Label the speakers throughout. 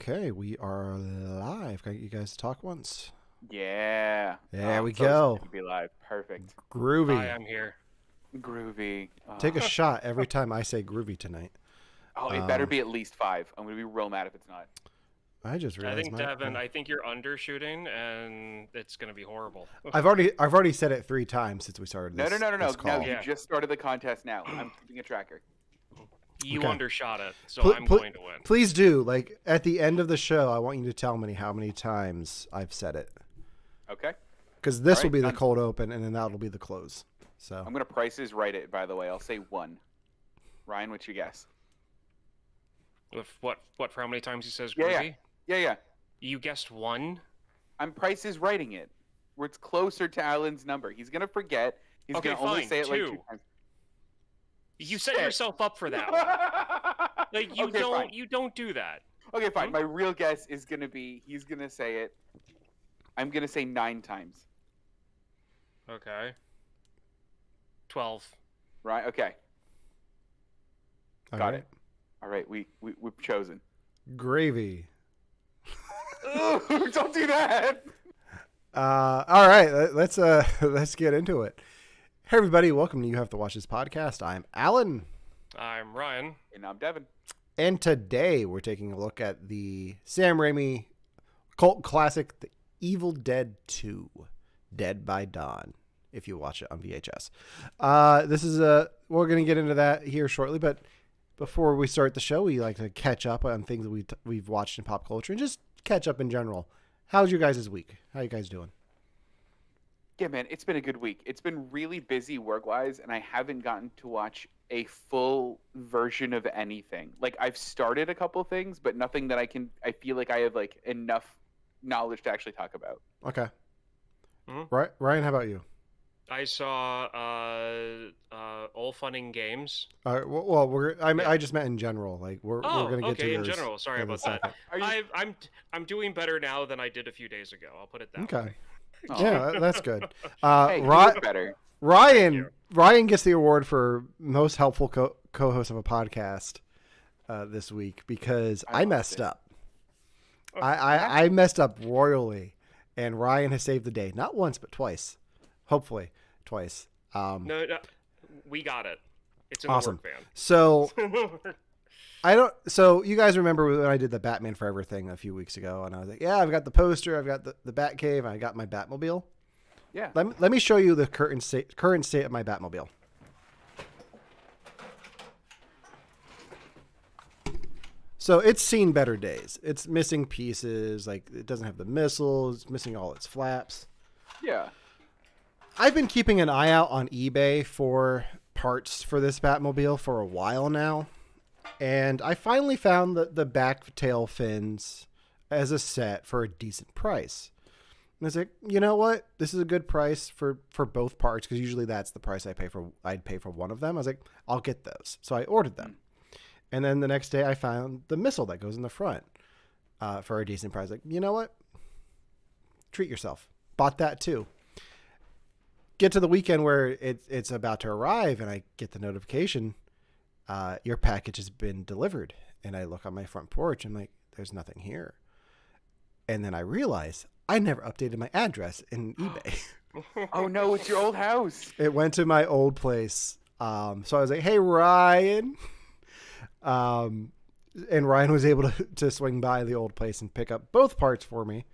Speaker 1: Okay, we are live. Can I get you guys to talk once?
Speaker 2: Yeah.
Speaker 1: There we
Speaker 2: so
Speaker 1: go.
Speaker 2: excited to be live. Perfect.
Speaker 3: Hi,
Speaker 1: Groovy.
Speaker 3: I'm here.
Speaker 2: Groovy.
Speaker 1: Take a shot every time I say groovy tonight.
Speaker 2: It better be at least 5. I'm gonna be real mad if it's not.
Speaker 1: I just
Speaker 3: I
Speaker 1: realized
Speaker 3: think Devon, I think you're undershooting, and it's gonna be horrible.
Speaker 1: I've already said it 3 times since we started
Speaker 2: No,
Speaker 1: this.
Speaker 2: no.
Speaker 1: This call.
Speaker 2: No, you
Speaker 3: Yeah.
Speaker 2: just started the contest now. I'm keeping a tracker.
Speaker 3: You
Speaker 1: Okay.
Speaker 3: undershot it, so
Speaker 1: Pl-
Speaker 3: I'm
Speaker 1: pl-
Speaker 3: going to win.
Speaker 1: Please do. Like at the end of the show, I want you to tell me how many times I've said it.
Speaker 2: Okay.
Speaker 1: Because this
Speaker 2: All
Speaker 1: will
Speaker 2: right,
Speaker 1: be the
Speaker 2: done.
Speaker 1: cold open, and then that'll be the close. So
Speaker 2: I'm gonna prices right it, by the way. I'll say 1. Ryan, what's your guess?
Speaker 3: With what? For how many times he says
Speaker 2: Yeah,
Speaker 3: groovy?
Speaker 2: Yeah.
Speaker 3: You guessed 1.
Speaker 2: I'm prices writing it. Where it's closer to Alan's number. He's gonna forget. He's
Speaker 3: Okay,
Speaker 2: gonna only
Speaker 3: fine,
Speaker 2: say it like
Speaker 3: 2.
Speaker 2: 2 times.
Speaker 3: You set
Speaker 2: Shit.
Speaker 3: yourself up for that one. Like you
Speaker 2: Okay,
Speaker 3: don't
Speaker 2: fine.
Speaker 3: you don't do that.
Speaker 2: Okay, fine. My real guess is gonna be he's gonna say it. I'm gonna say 9 times.
Speaker 3: Okay. 12.
Speaker 2: Right? Okay.
Speaker 1: all
Speaker 2: Got
Speaker 1: right.
Speaker 2: it. All right. We've chosen.
Speaker 1: Gravy.
Speaker 2: Ooh, don't do that.
Speaker 1: All right, let's get into it. Hey everybody, welcome to You Have to Watch This podcast. I'm Alan,
Speaker 3: I'm Ryan.
Speaker 2: And I'm Devon.
Speaker 1: and today we're taking a look at the Sam Raimi cult classic, The Evil Dead 2, Dead by Dawn. If you watch it on VHS, we're gonna get into that here shortly. But before we start the show, we like to catch up on things that we've watched in pop culture and just catch up in general. How's your guys' week? How you guys doing?
Speaker 2: Yeah, man, it's been a good week. It's been really busy work-wise, and I haven't gotten to watch a full version of anything. Like, I've started a couple things, but nothing that I feel like I have, like, enough knowledge to actually talk about.
Speaker 1: Okay.
Speaker 3: Mhm.
Speaker 1: Right, Ryan, how about you?
Speaker 3: I saw All Fun and Games.
Speaker 1: Well,
Speaker 3: Yeah.
Speaker 1: I just meant in general. Like we're gonna get to
Speaker 3: okay. In
Speaker 1: yours
Speaker 3: general, sorry
Speaker 1: in a
Speaker 3: about that.
Speaker 1: second.
Speaker 2: Are you...
Speaker 3: I'm doing better now than I did a few days ago. I'll put it that
Speaker 1: Okay.
Speaker 3: way.
Speaker 2: Oh.
Speaker 1: Yeah, that's good.
Speaker 2: Hey, you
Speaker 1: Ry-
Speaker 2: look better.
Speaker 1: Ryan gets the award for most helpful co-host of a podcast this week because I
Speaker 2: loved
Speaker 1: messed
Speaker 2: it.
Speaker 1: up. I messed up royally, and Ryan has saved the day. Not once, but twice. Hopefully, twice.
Speaker 3: No, we got it. It's in
Speaker 1: Awesome.
Speaker 3: the work
Speaker 1: So
Speaker 3: van.
Speaker 1: So you guys remember when I did the Batman Forever thing a few weeks ago, and I was like, yeah, I've got the poster, I've got the Bat Cave, and I got my Batmobile.
Speaker 2: Yeah.
Speaker 1: Let me show you the current state of my Batmobile. So it's seen better days. It's missing pieces, like it doesn't have the missiles, it's missing all its flaps.
Speaker 2: Yeah.
Speaker 1: I've been keeping an eye out on eBay for parts for this Batmobile for a while now. And I finally found the back tail fins as a set for a decent price. And I was like, you know what? This is a good price for both parts, because usually that's the price I'd pay for one of them. I was like, I'll get those. So I ordered them. And then the next day I found the missile that goes in the front for a decent price. Like, you know what? Treat yourself. Bought that too. Get to the weekend where it's about to arrive, and I get the notification, your package has been delivered. And I look on my front porch, and I'm like, there's nothing here. And then I realize I never updated my address in eBay.
Speaker 2: Oh, no, it's your old house.
Speaker 1: It went to my old place. So I was like, hey, Ryan. And Ryan was able to swing by the old place and pick up both parts for me.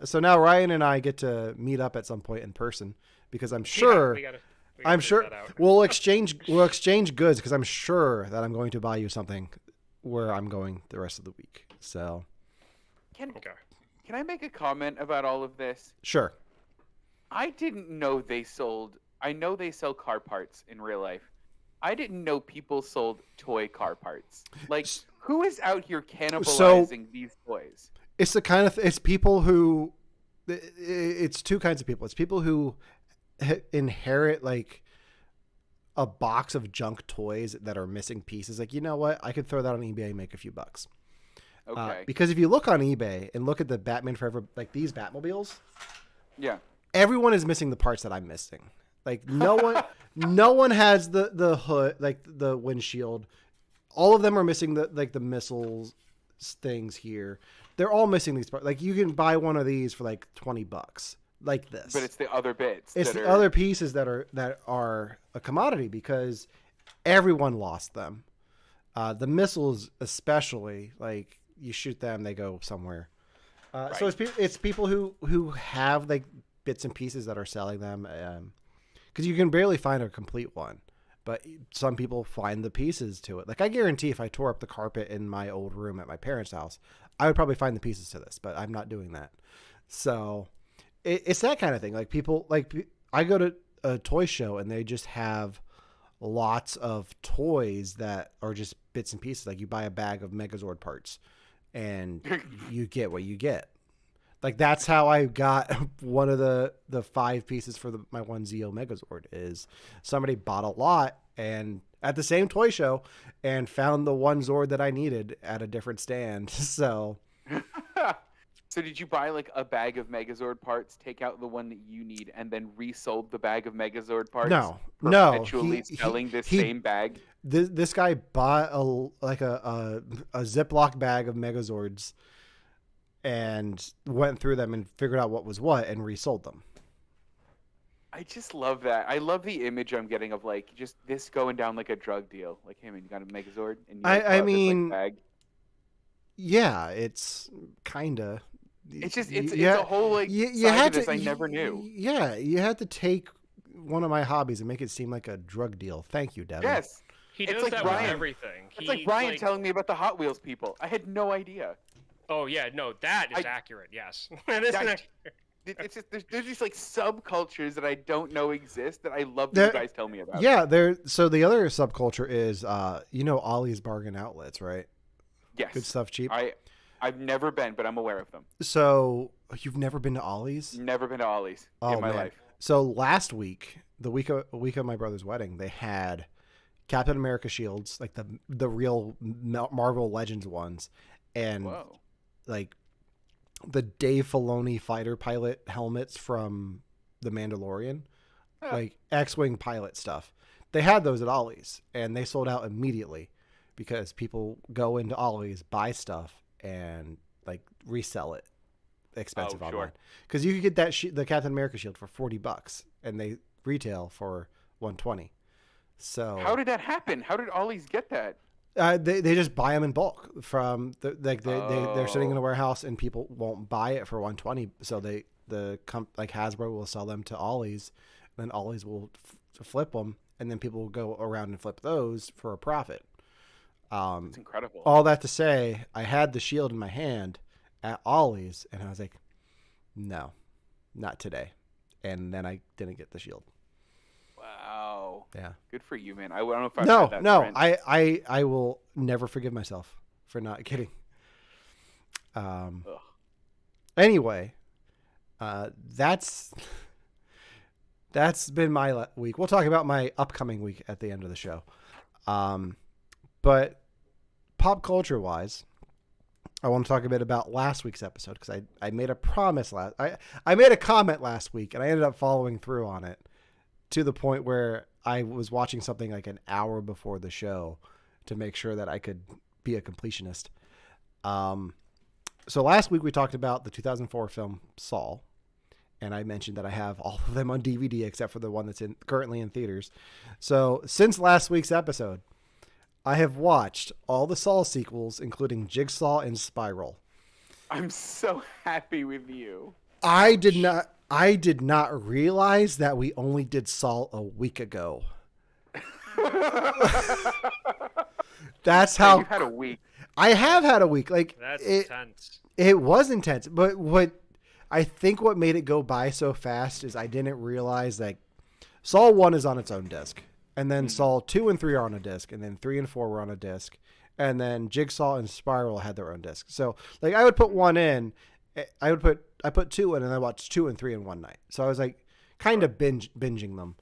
Speaker 1: So now Ryan and I get to meet up at some point in person, because I'm sure
Speaker 3: we gotta
Speaker 1: I'm
Speaker 3: figure
Speaker 1: sure
Speaker 3: that out.
Speaker 1: we'll exchange goods, because I'm sure that I'm going to buy you something where I'm going the rest of the week. So
Speaker 3: Okay.
Speaker 2: Can I make a comment about all of this?
Speaker 1: sure.
Speaker 2: I didn't know they sold... I know they sell car parts in real life. I didn't know people sold toy car parts. Like, who is out here cannibalizing these toys?
Speaker 1: It's the kind of it's people who it's two kinds of people. It's people who inherit like a box of junk toys that are missing pieces. Like, you know what? I could throw that on eBay and make a few bucks.
Speaker 2: Okay.
Speaker 1: Because if you look on eBay and look at the Batman Forever, like these Batmobiles,
Speaker 2: Yeah.
Speaker 1: everyone is missing the parts that I'm missing. Like no one has the hood, like the windshield. All of them are missing the missiles. things here. They're all missing these parts. Like you can buy one of these for like $20, like this.
Speaker 2: But it's the other bits.
Speaker 1: It's the other pieces that are a commodity because everyone lost them. The missiles, especially, like you shoot them, they go somewhere.
Speaker 2: Right.
Speaker 1: So it's people who have like bits and pieces that are selling them, because you can barely find a complete one. But some people find the pieces to it. Like I guarantee, if I tore up the carpet in my old room at my parents' house, I would probably find the pieces to this. But I'm not doing that. So it's that kind of thing. Like people, like I go to a toy show and they just have lots of toys that are just bits and pieces. Like you buy a bag of Megazord parts and you get what you get. Like that's how I got one of the 5 pieces for my one Zeo Megazord. Is somebody bought a lot and at the same toy show and found the one Zord that I needed at a different stand. So
Speaker 2: So did you buy like a bag of Megazord parts, take out the one that you need, and then resold the bag of Megazord parts?
Speaker 1: No.
Speaker 2: Perpetually selling this same bag?
Speaker 1: This guy bought a Ziploc bag of Megazords and went through them and figured out what was what and resold them.
Speaker 2: I just love that. I love the image I'm getting of like just this going down like a drug deal. Like, hey man, you got a Megazord? And you like,
Speaker 1: I mean,
Speaker 2: this, like, bag.
Speaker 1: Yeah, it's kinda.
Speaker 2: It's just it's a whole like
Speaker 1: you
Speaker 2: side
Speaker 1: had
Speaker 2: to this
Speaker 1: to,
Speaker 2: I never knew.
Speaker 1: Yeah, you had to take one of my hobbies and make it seem like a drug deal. Thank you, Devon.
Speaker 2: Yes.
Speaker 3: He
Speaker 2: It's
Speaker 3: does
Speaker 2: like
Speaker 3: that
Speaker 2: Brian.
Speaker 3: with everything.
Speaker 2: It's like Brian telling me about the Hot Wheels people. I had no idea.
Speaker 3: Oh yeah, no, that is accurate. Yes, that is accurate.
Speaker 2: It's just there's these like subcultures that I don't know exist that I love that you guys tell me about.
Speaker 1: Yeah, so the other subculture is Ollie's Bargain Outlets, right?
Speaker 2: Yes.
Speaker 1: Good stuff, cheap.
Speaker 2: I've never been, but I'm aware of them.
Speaker 1: So you've never been to Ollie's?
Speaker 2: Never been to Ollie's in my life.
Speaker 1: So last week, the week of my brother's wedding, they had Captain America shields, like the real Marvel Legends ones, and like the Dave Filoni fighter pilot helmets from The Mandalorian, like X-Wing pilot stuff. They had those at Ollie's, and they sold out immediately because people go into Ollie's, buy stuff, and like resell it expensive online. Because you could get the Captain America shield for $40, and they retail for $120. So
Speaker 2: how did that happen? How did Ollie's get that?
Speaker 1: They just buy them in bulk from they're sitting in a warehouse and people won't buy it for $120. So like Hasbro will sell them to Ollie's, and then Ollie's will flip them, and then people will go around and flip those for a profit.
Speaker 2: It's incredible.
Speaker 1: All that to say, I had the shield in my hand at Ollie's, and I was like, no, not today. And then I didn't get the shield.
Speaker 2: Wow.
Speaker 1: Yeah.
Speaker 2: Good for you, man. I don't know if I've had that
Speaker 1: No.
Speaker 2: trend.
Speaker 1: I will never forgive myself for not getting. Anyway, that's been my week. We'll talk about my upcoming week at the end of the show. But pop culture wise, I want to talk a bit about last week's episode because I made a promise I made a comment last week and I ended up following through on it to the point where I was watching something like an hour before the show to make sure that I could be a completionist. So last week we talked about the 2004 film Saw, and I mentioned that I have all of them on DVD except for the one that's currently in theaters. So since last week's episode, I have watched all the Saw sequels, including Jigsaw and Spiral.
Speaker 2: I'm so happy with you.
Speaker 1: I did not realize that we only did Saw a week ago. That's how
Speaker 2: you had a week.
Speaker 1: I have had a week. Like
Speaker 3: That's intense.
Speaker 1: It was intense, but what made it go by so fast is I didn't realize that Saw 1 is on its own disc. And then Saw 2 and 3 are on a disc, and then 3 and 4 were on a disc, and then Jigsaw and Spiral had their own disc. So, like, I would put one in, I put 2 in, and I watched 2 and 3 in one night. So I was like, kind of binging them.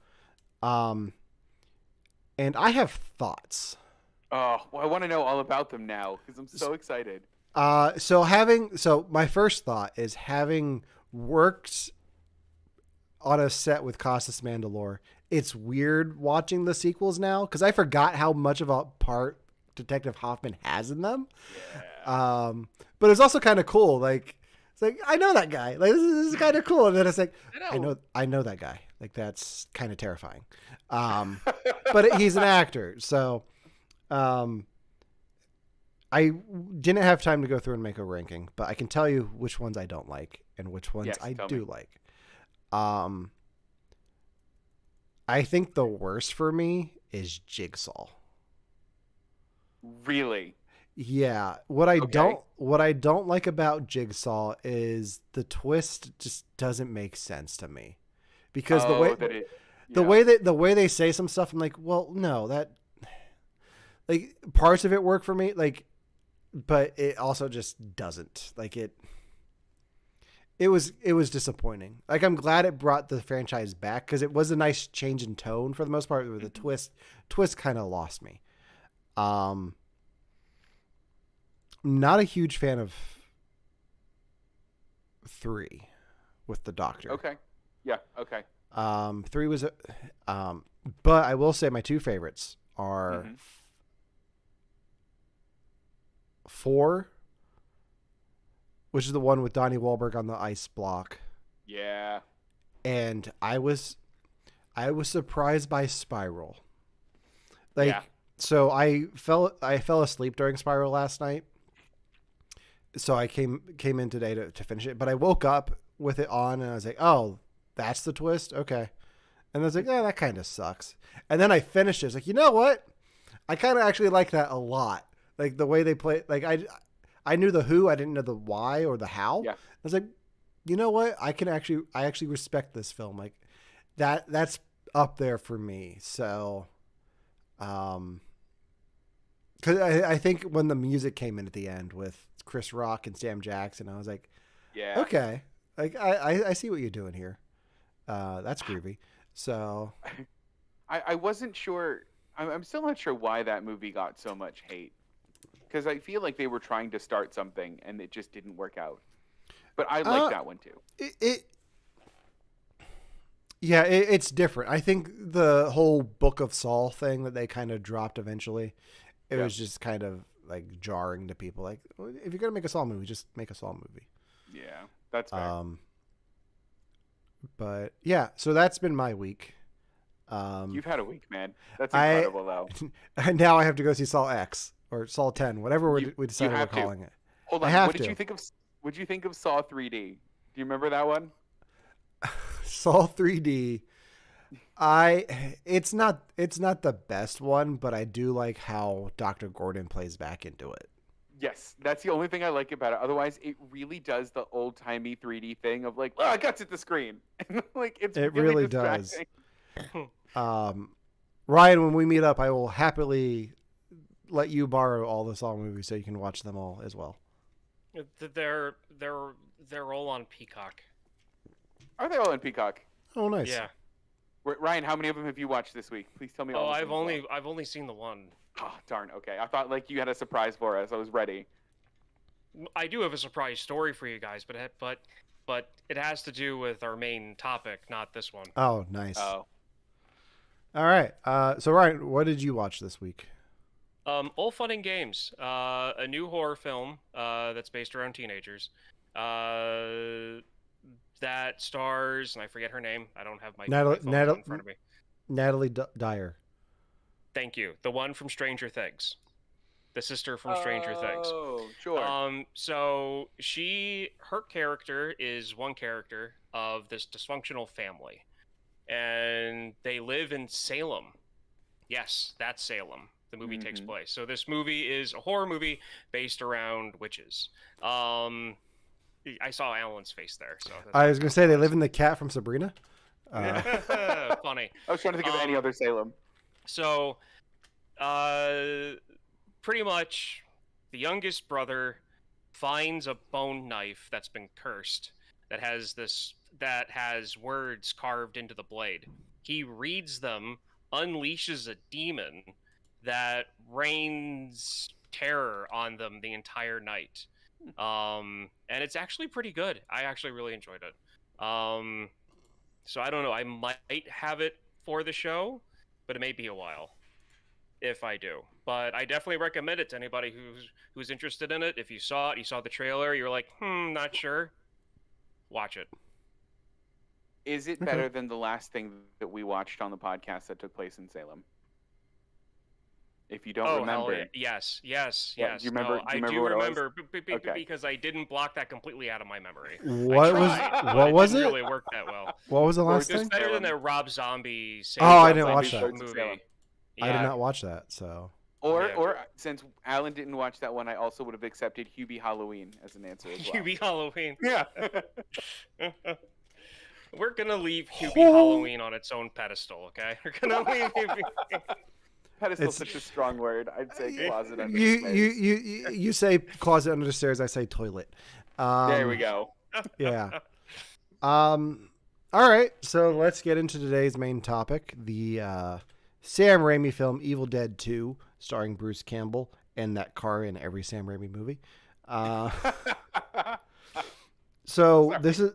Speaker 1: And I have thoughts.
Speaker 2: Oh, well, I want to know all about them now because I'm so excited.
Speaker 1: So my first thought is having worked on a set with Costas Mandylor, it's weird watching the sequels now because I forgot how much of a part Detective Hoffman has in them.
Speaker 2: Yeah.
Speaker 1: But it's also kind of cool. Like, it's like, I know that guy. Like, this is kind of cool. And then it's like, I know that guy. Like, that's kind of terrifying. But he's an actor. So, I didn't have time to go through and make a ranking, but I can tell you which ones I don't like and which ones
Speaker 2: Yes,
Speaker 1: I
Speaker 2: tell
Speaker 1: do
Speaker 2: me.
Speaker 1: like. I think the worst for me is Jigsaw.
Speaker 2: Really?
Speaker 1: Yeah,
Speaker 2: Okay.
Speaker 1: what I don't like about Jigsaw is the twist just doesn't make sense to me. Because
Speaker 2: Oh, yeah.
Speaker 1: the way they say some stuff, I'm like, well, no, that like parts of it work for me, like, but it also just doesn't. Like it was disappointing. Like I'm glad it brought the franchise back because it was a nice change in tone for the most part. With the
Speaker 2: Mhm.
Speaker 1: twist kind of lost me. Um, not a huge fan of 3 with the Doctor.
Speaker 2: Okay. Yeah. Okay.
Speaker 1: 3 was, um, but I will say my 2 favorites are
Speaker 2: Hmm.
Speaker 1: 4, which is the one with Donnie Wahlberg on the ice block,
Speaker 2: Yeah.
Speaker 1: and I was surprised by Spiral.
Speaker 2: Yeah.
Speaker 1: Like, so I fell asleep during Spiral last night. So I came in today to finish it, but I woke up with it on and I was like, "Oh, that's the twist." Okay. And I was like, "Oh, that kind of sucks." And then I finished it. I was like, "You know what? I kind of actually like that a lot. Like the way they play, like I knew the who, I didn't know the why or the how.
Speaker 2: Yeah.
Speaker 1: I was like, "You know what? I actually respect this film. Like that's up there for me." So, um cuz I think when the music came in at the end with Chris Rock and Sam Jackson, I was like,
Speaker 2: Yeah.
Speaker 1: "Okay. Like I see what you're doing here. That's groovy." So,
Speaker 2: I wasn't sure. I'm still not sure why that movie got so much hate. Because I feel like they were trying to start something and it just didn't work out. But I like
Speaker 1: uh
Speaker 2: that one too.
Speaker 1: it yeah, it's different. I think the whole Book of Saul thing that they kind of dropped eventually, it
Speaker 2: Yeah.
Speaker 1: was just kind of like jarring to people. Like, well, if you're gonna make a Saul movie, just make a Saul movie.
Speaker 2: Yeah. That's fair.
Speaker 1: Um, but yeah, so that's been my week.
Speaker 2: You've had a week, man. That's
Speaker 1: I
Speaker 2: incredible, though.
Speaker 1: now I have to go see Saul X or Saul 10, whatever we
Speaker 2: You
Speaker 1: decided we're
Speaker 2: have to.
Speaker 1: calling it.
Speaker 2: Hold
Speaker 1: I
Speaker 2: on.
Speaker 1: have
Speaker 2: What did
Speaker 1: to.
Speaker 2: you think of What did you think of Saw 3D? Do you remember that one?
Speaker 1: Saul 3D. It's not the best one, but I do like how Dr. Gordon plays back into it.
Speaker 2: Yes, that's the only thing I like about it. Otherwise, it really does the old timey 3D thing of like, oh, guts at the screen. Like it's
Speaker 1: It
Speaker 2: really
Speaker 1: really does.
Speaker 2: distracting.
Speaker 1: Um, Ryan, when we meet up, I will happily let you borrow all the Saw movies so you can watch them all as well.
Speaker 3: They're they're all on Peacock.
Speaker 2: Are they all in Peacock?
Speaker 1: Oh, nice.
Speaker 3: Yeah.
Speaker 2: Ryan, how many of them have you watched this week? Please tell me
Speaker 3: Oh,
Speaker 2: all of them.
Speaker 3: I've only seen the one.
Speaker 2: Oh, darn. Okay, I thought like you had a surprise for us. I was ready.
Speaker 3: I do have a surprise story for you guys, but it has to do with our main topic, not this one.
Speaker 1: Oh, nice.
Speaker 2: Oh,
Speaker 1: All right. So Ryan, what did you watch this week?
Speaker 3: All Fun and Games, a new horror film that's based around teenagers. That stars, and I forget her name. I don't have my phone in front of me.
Speaker 1: Natalie Dyer.
Speaker 3: Thank you. The one from Stranger Things. The sister from Stranger Things.
Speaker 2: Oh, sure.
Speaker 3: So her character is one character of this dysfunctional family, and they live in Salem. Yes, that's Salem. The movie takes place. So this movie is a horror movie based around witches. I saw Alan's face there. So
Speaker 1: I was gonna say they live in the cat from Sabrina.
Speaker 3: funny.
Speaker 2: I was trying to think of any other Salem.
Speaker 3: So, pretty much, the youngest brother finds a bone knife that's been cursed that has words carved into the blade. He reads them, unleashes a demon that rains terror on them the entire night. And it's actually pretty good. I actually really enjoyed it. So I don't know. I might have it for the show, but it may be a while. if I do. But I definitely recommend it to anybody who's interested in it. If you saw it, you saw the trailer, you're like, not sure, watch it.
Speaker 2: Is it
Speaker 1: Okay.
Speaker 2: better than the last thing that we watched on the podcast that took place in Salem? If you don't remember.
Speaker 3: Hell yeah. Yes.
Speaker 2: Yeah,
Speaker 3: Yes.
Speaker 2: do you remember-
Speaker 3: No,
Speaker 2: do
Speaker 3: I
Speaker 2: you remember
Speaker 3: do
Speaker 2: what it was?
Speaker 3: remember
Speaker 2: Okay.
Speaker 3: because I didn't block that completely out of my memory.
Speaker 1: What was
Speaker 3: tried, but
Speaker 1: what was
Speaker 3: didn't
Speaker 1: it?
Speaker 3: really work that well.
Speaker 1: What was the last
Speaker 3: It was
Speaker 1: thing?
Speaker 3: better than
Speaker 2: Salem.
Speaker 3: that Rob Zombie.
Speaker 1: Oh, I didn't
Speaker 2: Rob
Speaker 1: watch
Speaker 2: Zombie
Speaker 1: that.
Speaker 2: Shorts of Salem.
Speaker 3: movie.
Speaker 1: I did
Speaker 3: Yeah.
Speaker 1: not watch that. So
Speaker 2: Or
Speaker 3: Yeah.
Speaker 2: or since Alan didn't watch that one, I also would have accepted Hubie Halloween as an answer as well.
Speaker 3: Hubie Halloween.
Speaker 2: Yeah.
Speaker 3: We're gonna leave Hubie
Speaker 1: Oh.
Speaker 3: Halloween on its own pedestal, okay? We're gonna leave Hubie.
Speaker 2: Pedestal's
Speaker 1: It's-
Speaker 2: such a strong word. I'd say closet under
Speaker 1: you,
Speaker 2: the stairs.
Speaker 1: you say closet under the stairs. I say toilet.
Speaker 2: There we go.
Speaker 1: Yeah. All right. So let's get into today's main topic: the Sam Raimi film Evil Dead 2, starring Bruce Campbell and that car in every Sam Raimi movie. So this is.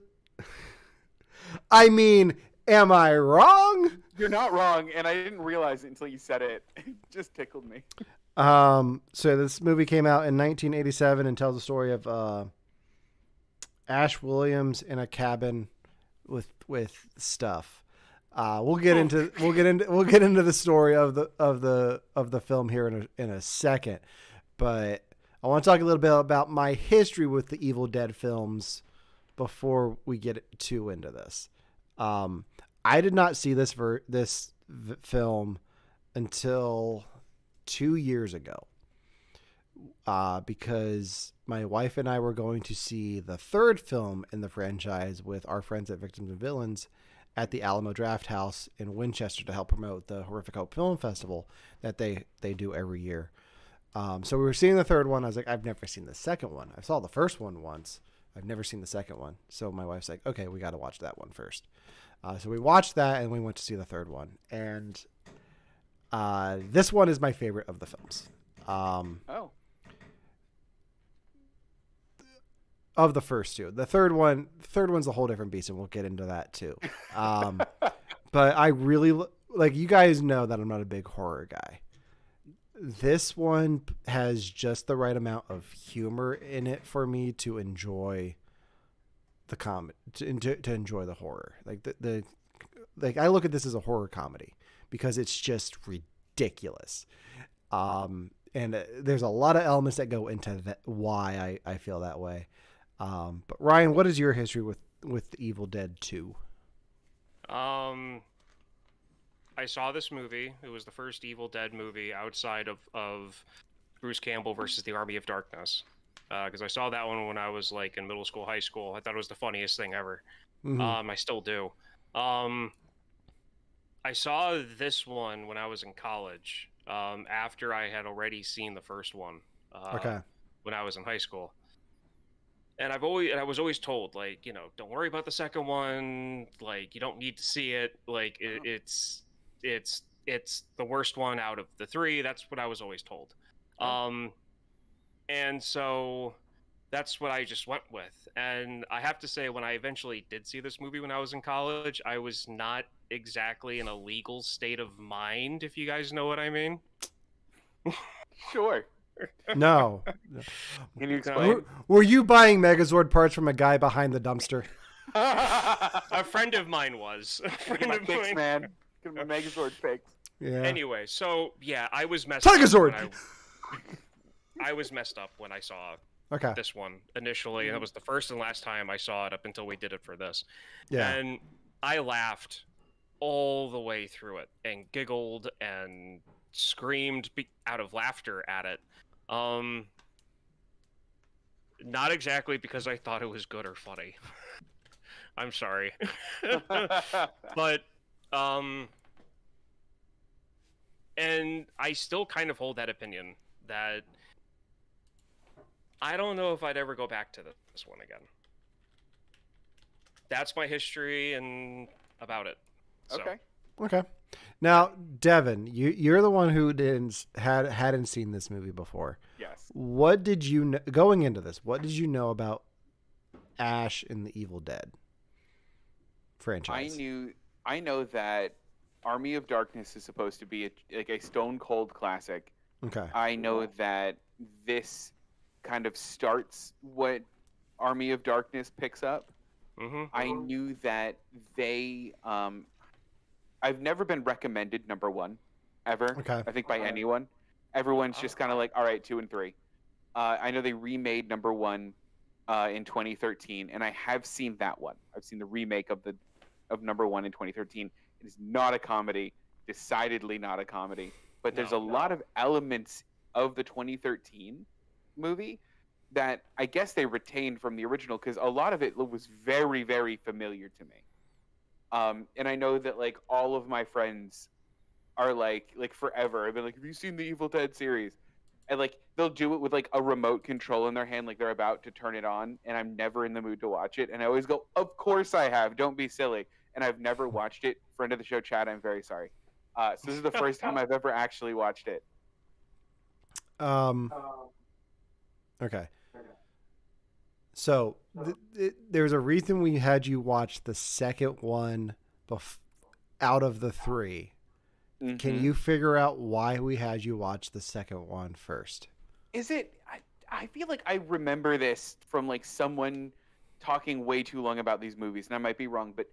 Speaker 1: I mean, am I wrong?
Speaker 2: You're not wrong, and I didn't realize it until you said it. It just tickled me.
Speaker 1: So this movie came out in 1987 and tells the story of Ash Williams in a cabin with stuff. We'll get into the story of the film here in a second, but I want to talk a little bit about my history with the Evil Dead films before we get too into this. I did not see this film until 2 years ago, because my wife and I were going to see the third film in the franchise with our friends at Victims and Villains at the Alamo Draft House in Winchester to help promote the Horrific Hope Film Festival that they do every year. So we were seeing the third one. I was like, I've never seen the second one. I saw the first one once. I've never seen the second one. So my wife's like, okay, we got to watch that one first. So we watched that and we went to see the third one. And this one is my favorite of the films.
Speaker 2: Oh.
Speaker 1: Of the first two. The third one's a whole different beast, and we'll get into that too. But I really, like, you guys know that I'm not a big horror guy. This one has just the right amount of humor in it for me to enjoy the comedy, to enjoy the horror. Like like I look at this as a horror comedy because it's just ridiculous. And there's a lot of elements that go into that, why I feel that way. But Ryan, what is your history with Evil Dead 2?
Speaker 3: I saw this movie. It was the first Evil Dead movie outside of Bruce Campbell versus the Army of Darkness. Because I saw that one when I was like in middle school, high school. I thought it was the funniest thing ever.
Speaker 1: Mm-hmm.
Speaker 3: I still do. I saw this one when I was in college. After I had already seen the first one.
Speaker 1: Okay.
Speaker 3: When I was in high school. And I was always told, like, don't worry about the second one. Like, you don't need to see it. Like, it's the worst one out of the three. That's what I was always told. And so that's what I just went with. And I have to say, when I eventually did see this movie when I was in college, I was not exactly in a legal state of mind, if you guys know what I mean.
Speaker 2: Sure.
Speaker 1: No.
Speaker 2: Can you explain?
Speaker 1: Were you buying Megazord parts from a guy behind the dumpster?
Speaker 3: A friend of mine was.
Speaker 2: Get my fix, man. Get my Megazord fix.
Speaker 1: Yeah.
Speaker 3: Anyway, so yeah, I was messed
Speaker 1: Megazord!
Speaker 3: up. I was messed up when I saw
Speaker 1: Okay.
Speaker 3: this one initially, and it was the first and last time I saw it up until we did it for this.
Speaker 1: Yeah.
Speaker 3: And I laughed all the way through it and giggled and screamed out of laughter at it. Not exactly because I thought it was good or funny. I'm sorry. But and I still kind of hold that opinion that I don't know if I'd ever go back to this one again. That's my history and about it. So.
Speaker 2: Okay.
Speaker 1: Okay. Now, Devon, you're the one who hadn't seen this movie before.
Speaker 2: Yes.
Speaker 1: What did you know, going into this? What did you know about Ash in the Evil Dead franchise?
Speaker 2: I know that Army of Darkness is supposed to be like a stone cold classic.
Speaker 1: Okay.
Speaker 2: I know that this kind of starts what Army of Darkness picks up.
Speaker 3: Mm-hmm.
Speaker 2: I knew that they I've never been recommended number one ever.
Speaker 1: Okay.
Speaker 2: I think by anyone. Everyone's just kind of like, all right, 2 and 3. I know they remade number one in 2013, and I have seen that one. I've seen the remake of number one in 2013. It is not a comedy, decidedly not a comedy. But there's a lot of elements of the 2013 movie that I guess they retained from the original, because a lot of it was very, very familiar to me. And I know that like all of my friends are like forever. I've been like, have you seen the Evil Dead series? And like they'll do it with like a remote control in their hand, like they're about to turn it on, and I'm never in the mood to watch it. And I always go, of course I have. Don't be silly. And I've never watched it. Friend of the show, Chad, I'm very sorry. So this is the first time I've ever actually watched it.
Speaker 1: Okay. So there's a reason we had you watch the second one out of the 3.
Speaker 2: Mm-hmm.
Speaker 1: Can you figure out why we had you watch the second one first?
Speaker 2: Is it? I feel like I remember this from like someone talking way too long about these movies, and I might be wrong, but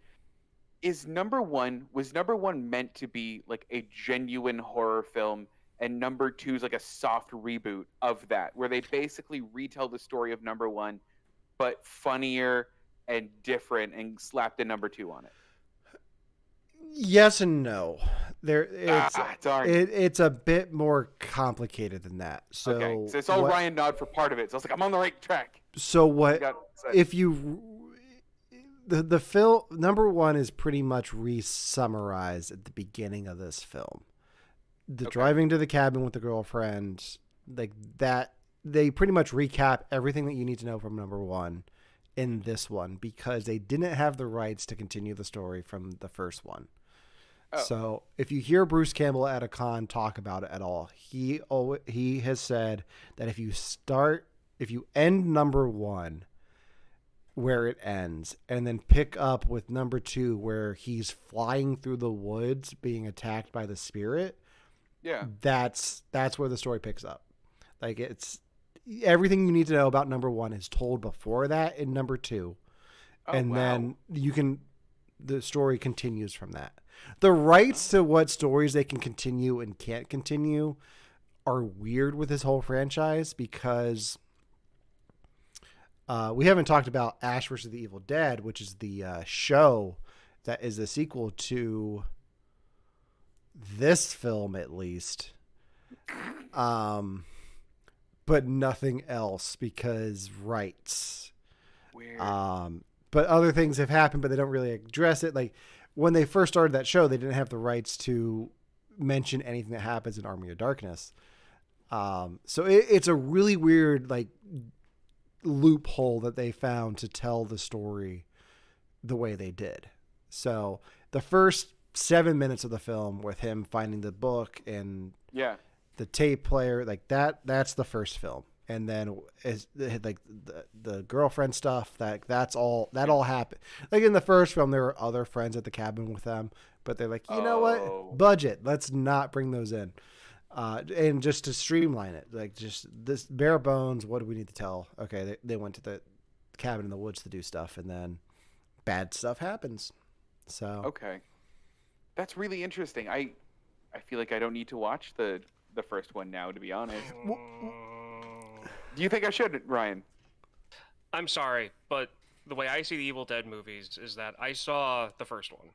Speaker 2: was number one meant to be like a genuine horror film, and number 2 is like a soft reboot of that, where they basically retell the story of number 1, but funnier and different, and slap the number 2 on it?
Speaker 1: Yes and no.
Speaker 2: Darn.
Speaker 1: It's a bit more complicated than that. So,
Speaker 2: okay, so it's all Ryan Nod for part of it. So I was like, I'm on the right track.
Speaker 1: So what? If you the film number 1 is pretty much re-summarized at the beginning of this film. Driving to the cabin with the girlfriend, like that, they pretty much recap everything that you need to know from number 1 in this one, because they didn't have the rights to continue the story from the first one. Oh. So if you hear Bruce Campbell at a con talk about it at all, he has said that if you end number 1 where it ends, and then pick up with number 2 where he's flying through the woods being attacked by the spirit, that's where the story picks up. Like, it's everything you need to know about number 1 is told before that in number 2. And then the story continues from that. The rights to what stories they can continue and can't continue are weird with this whole franchise, because we haven't talked about Ash vs. the Evil Dead, which is the show that is the sequel to this film, at least. But nothing else, because rights.
Speaker 2: Weird.
Speaker 1: But other things have happened, but they don't really address it. Like, when they first started that show, they didn't have the rights to mention anything that happens in Army of Darkness. So it's a really weird, like, loophole that they found to tell the story the way they did. So the first 7 minutes of the film with him finding the book and the tape player, like that's the first film. And then is like the girlfriend stuff, that all happened. Like in the first film, there were other friends at the cabin with them, but they're like, you know what, budget, let's not bring those in. And just to streamline it, like just this bare bones, what do we need to tell? Okay, they went to the cabin in the woods to do stuff, and then bad stuff happens. So
Speaker 2: okay, that's really interesting. I feel like I don't need to watch the first one now, to be honest. Do you think I should, Ryan?
Speaker 3: I'm sorry, but the way I see the Evil Dead movies is that I saw the first one.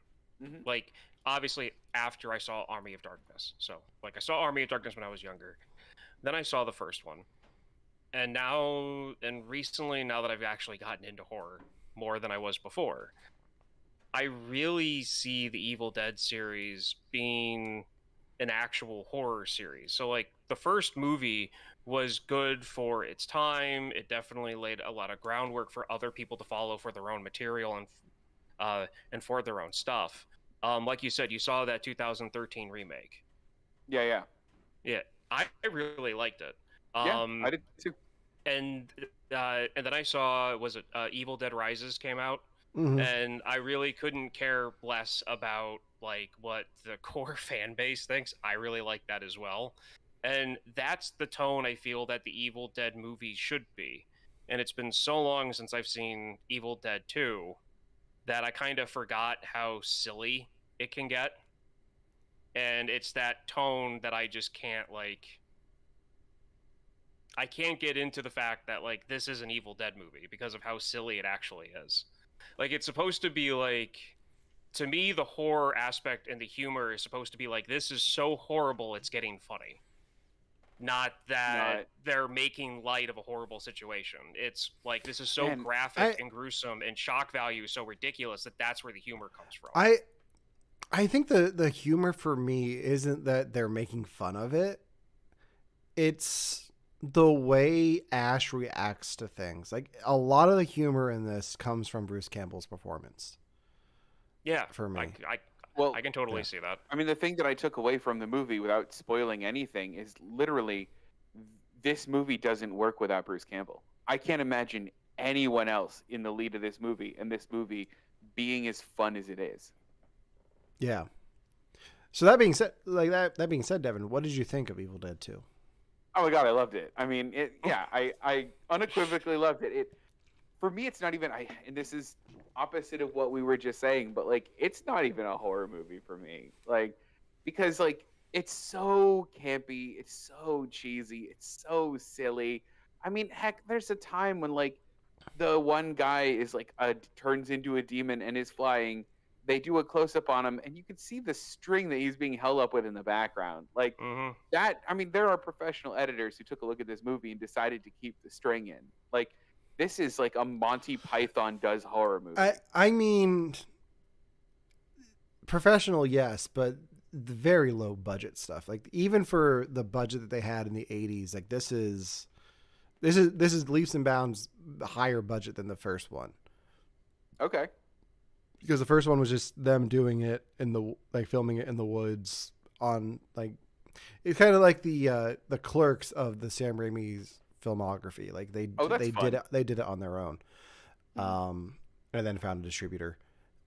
Speaker 2: Mm-hmm.
Speaker 3: Like, obviously, after I saw Army of Darkness. So, like, I saw Army of Darkness when I was younger. Then I saw the first one. And recently, now that I've actually gotten into horror more than I was before, I really see the Evil Dead series being an actual horror series. So, like, the first movie was good for its time. It definitely laid a lot of groundwork for other people to follow for their own material and for their own stuff. Like you said, you saw that 2013 remake.
Speaker 2: Yeah.
Speaker 3: I really liked it.
Speaker 2: I did too.
Speaker 3: And then I saw, Evil Dead Rises came out,
Speaker 1: mm-hmm.
Speaker 3: and I really couldn't care less about like what the core fan base thinks. I really like that as well. And that's the tone I feel that the Evil Dead movies should be. And it's been so long since I've seen Evil Dead 2 that I kind of forgot how silly it can get. And it's that tone that I just can't like. I can't get into the fact that like this is an Evil Dead movie because of how silly it actually is. Like it's supposed to be like, to me the horror aspect and the humor is supposed to be like, this is so horrible it's getting funny. Not that they're making light of a horrible situation. It's like, this is so graphic and gruesome, and shock value is so ridiculous that that's where the humor comes from.
Speaker 1: I think the humor for me isn't that they're making fun of it. It's the way Ash reacts to things. Like, a lot of the humor in this comes from Bruce Campbell's performance.
Speaker 3: Yeah,
Speaker 1: for me.
Speaker 3: I can totally see that.
Speaker 2: I mean, the thing that I took away from the movie, without spoiling anything, is literally this movie doesn't work without Bruce Campbell. I can't imagine anyone else in the lead of this movie and this movie being as fun as it is.
Speaker 1: Yeah. So that being said, Devon, what did you think of Evil Dead 2?
Speaker 2: Oh my God, I loved it. I mean, I unequivocally loved it. For me, it's not even, and this is opposite of what we were just saying, but like, it's not even a horror movie for me. Like, because like, it's so campy, it's so cheesy, it's so silly. I mean, heck, there's a time when like the one guy is like turns into a demon and is flying. They do a close up on him, and you can see the string that he's being held up with in the background. Like that. I mean, there are professional editors who took a look at this movie and decided to keep the string in. Like, this is like a Monty Python does horror movie.
Speaker 1: I mean, professional, yes, but the very low budget stuff. Like, even for the budget that they had in the 80s, like this is leaps and bounds higher budget than the first one.
Speaker 2: Okay.
Speaker 1: Because the first one was just them doing it in the, like, filming it in the woods on, like, it's kind of like the Clerks of the Sam Raimi's filmography. Like they did it on their own, and then found a distributor.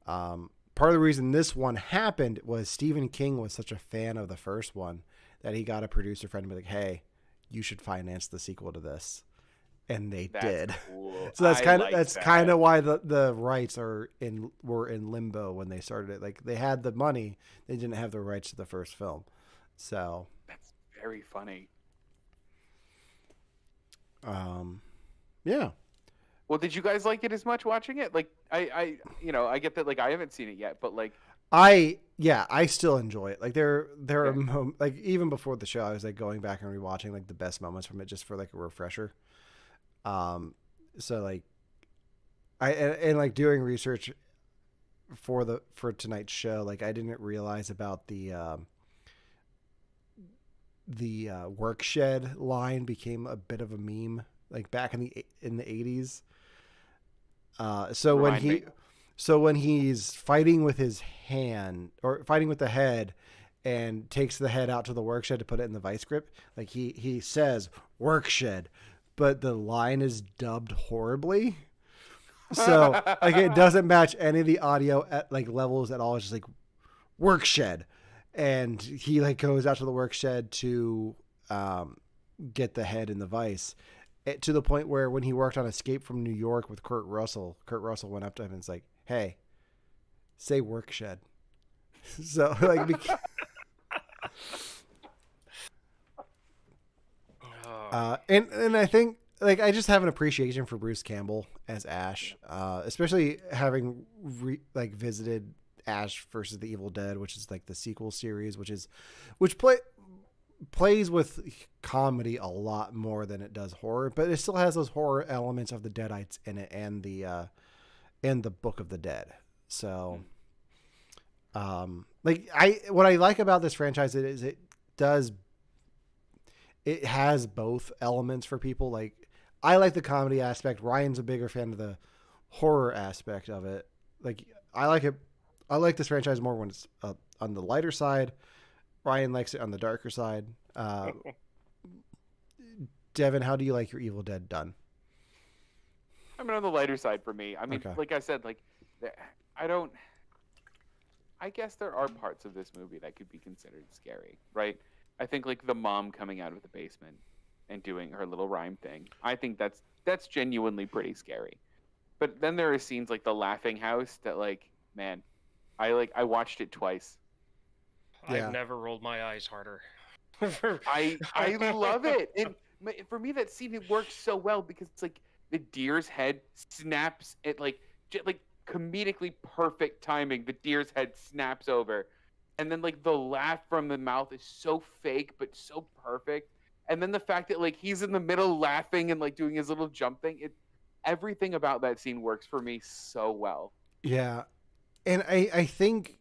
Speaker 1: Part of the reason this one happened was Stephen King was such a fan of the first one that he got a producer friend to be like, "Hey, you should finance the sequel to this." And they did.
Speaker 2: Cool.
Speaker 1: So that's kind of why the rights were in limbo when they started it. Like, they had the money, they didn't have the rights to the first film. So
Speaker 2: that's very funny.
Speaker 1: Yeah.
Speaker 2: Well, did you guys like it as much watching it? Like, I get that, like, I haven't seen it yet, but like,
Speaker 1: I still enjoy it. Like, there are like, even before the show, I was like going back and rewatching like the best moments from it just for like a refresher. So like, and like doing research for tonight's show, like, I didn't realize about the work shed line became a bit of a meme, like back in the 80s. So when he's fighting with his hand, or fighting with the head, and takes the head out to the work shed to put it in the vice grip, like he says work shed, but the line is dubbed horribly. So like, it doesn't match any of the audio at like levels at all. It's just like work shed. And he like goes out to the work shed to get the head in the vice, to the point where when he worked on Escape from New York with Kurt Russell went up to him and was like, "Hey, say work shed." So like, and I think, like, I just have an appreciation for Bruce Campbell as Ash, especially having visited Ash versus the Evil Dead, which is like the sequel series, which plays with comedy a lot more than it does horror, but it still has those horror elements of the Deadites in it, and the Book of the Dead. So, what I like about this franchise is it has both elements for people. Like, I like the comedy aspect. Ryan's a bigger fan of the horror aspect of it. Like, I like it. I like this franchise more when it's on the lighter side. Ryan likes it on the darker side. Devon, how do you like your Evil Dead done?
Speaker 2: I mean, on the lighter side for me. I mean, Like I said, like, I guess there are parts of this movie that could be considered scary, right? I think like the mom coming out of the basement and doing her little rhyme thing. I think that's genuinely pretty scary. But then there are scenes like the laughing house that like, man, I watched it twice.
Speaker 3: I've
Speaker 1: Yeah.
Speaker 3: never rolled my eyes harder.
Speaker 2: I love it. And for me that scene it works so well because it's like the deer's head snaps at like like comedically perfect timing. The deer's head snaps over. And then like the laugh from the mouth is so fake but so perfect. And then the fact that like he's in the middle laughing and like doing his little jump thing, everything about that scene works for me so well.
Speaker 1: Yeah. And I think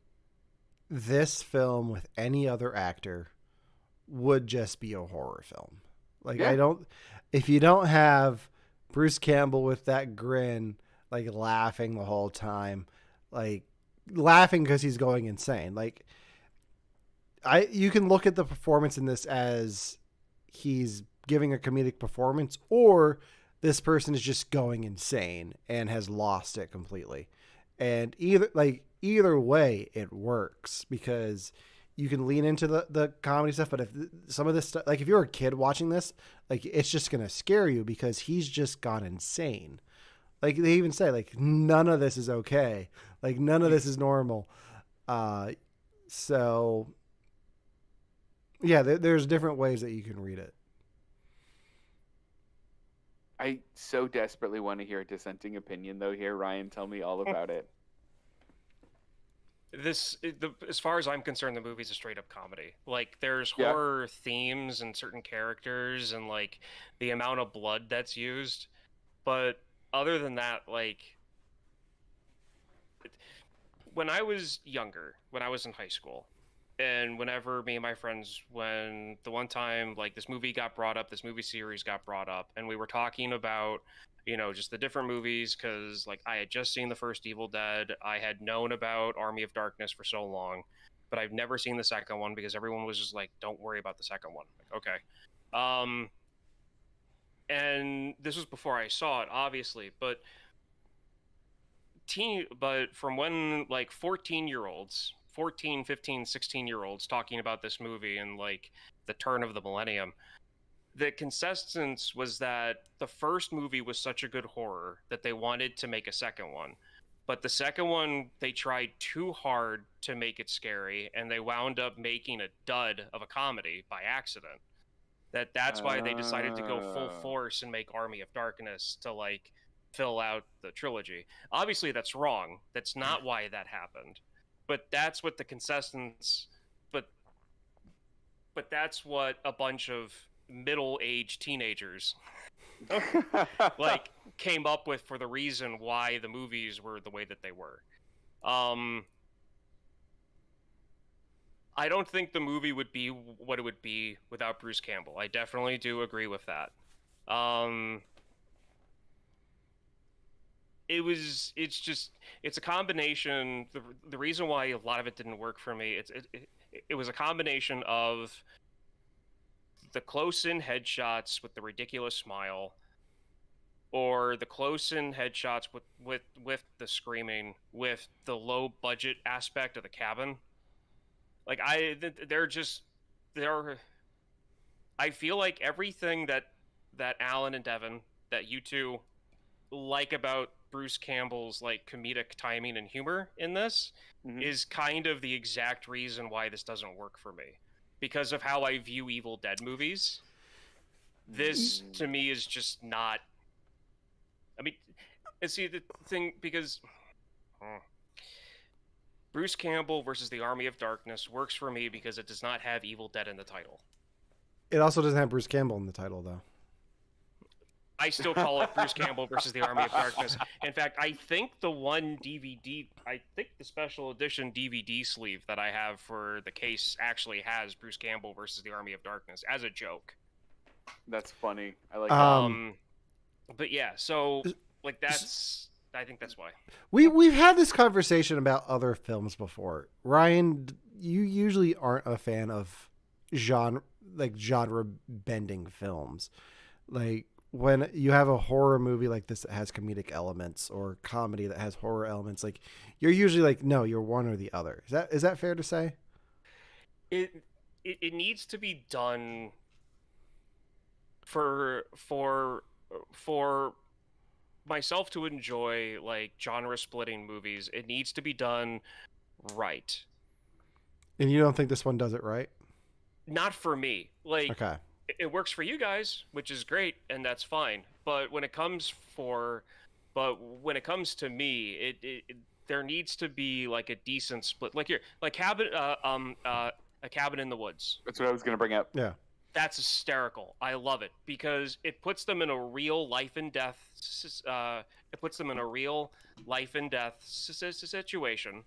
Speaker 1: this film with any other actor would just be a horror film. Like
Speaker 2: Yeah.
Speaker 1: if you don't have Bruce Campbell with that grin, like laughing the whole time, like laughing because he's going insane. Like you can look at the performance in this as he's giving a comedic performance, or this person is just going insane and has lost it completely. And either way, it works because you can lean into the comedy stuff. But if some of this stuff, like if you're a kid watching this, like it's just going to scare you because he's just gone insane. Like they even say like, none of this is okay. Like none of this is normal. So yeah, there's different ways that you can read it.
Speaker 2: I so desperately want to hear a dissenting opinion though here. Ryan, tell me all about it.
Speaker 3: As far as I'm concerned, the movie's a straight up comedy. Like there's
Speaker 2: Yeah.
Speaker 3: horror themes and certain characters and like the amount of blood that's used, but other than that, like when I was younger, when I was in high school, and whenever me and my friends, when the one time like this movie got brought up, this movie series got brought up, and we were talking about, just the different movies, because like I had just seen the first Evil Dead, I had known about Army of Darkness for so long, but I've never seen the second one because everyone was just like, don't worry about the second one. Like, okay. And this was before I saw it, obviously, but from when like 14-year-olds 14, 15, 16-year-olds talking about this movie and like the turn of the millennium, the consensus was that the first movie was such a good horror that they wanted to make a second one, but the second one they tried too hard to make it scary and they wound up making a dud of a comedy by accident. That's why they decided to go full force and make Army of Darkness to like fill out the trilogy. Obviously that's wrong. That's not why that happened. But that's what the consensus, but that's what a bunch of middle-aged teenagers like came up with for the reason why the movies were the way that they were. I don't think the movie would be what it would be without Bruce Campbell. I definitely do agree with that. It's a combination. The reason why a lot of it didn't work for me, it was a combination of the close-in headshots with the ridiculous smile, or the close-in headshots with the screaming, with the low budget aspect of the cabin. Like I feel like everything that Alan and Devon, that you two like about Bruce Campbell's like comedic timing and humor in this is kind of the exact reason why this doesn't work for me, because of how I view Evil Dead movies. This to me is just not. I mean, and see the thing, because Bruce Campbell versus the Army of Darkness works for me because it does not have Evil Dead in the title.
Speaker 1: It also doesn't have Bruce Campbell in the title, though.
Speaker 3: I still call it Bruce Campbell versus the Army of Darkness. In fact, I think the special edition DVD sleeve that I have for the case actually has Bruce Campbell versus the Army of Darkness as a joke.
Speaker 2: That's funny. I like that.
Speaker 3: But yeah, so like I think that's why.
Speaker 1: We've had this conversation about other films before. Ryan, you usually aren't a fan of genre bending films. Like when you have a horror movie like this that has comedic elements or comedy that has horror elements, like you're usually like, no, you're one or the other. Is that fair to say?
Speaker 3: It needs to be done for myself to enjoy like genre splitting movies. It needs to be done right.
Speaker 1: And you don't think this one does it right?
Speaker 3: Not for me. Like,
Speaker 1: Okay.
Speaker 3: it works for you guys, which is great, and that's fine. But when it comes to me, there needs to be like a decent split. Like a cabin in the woods.
Speaker 2: That's what I was going to bring up.
Speaker 1: Yeah.
Speaker 3: That's hysterical. I love it because it puts them in a real life and death. It puts them in a real life and death situation.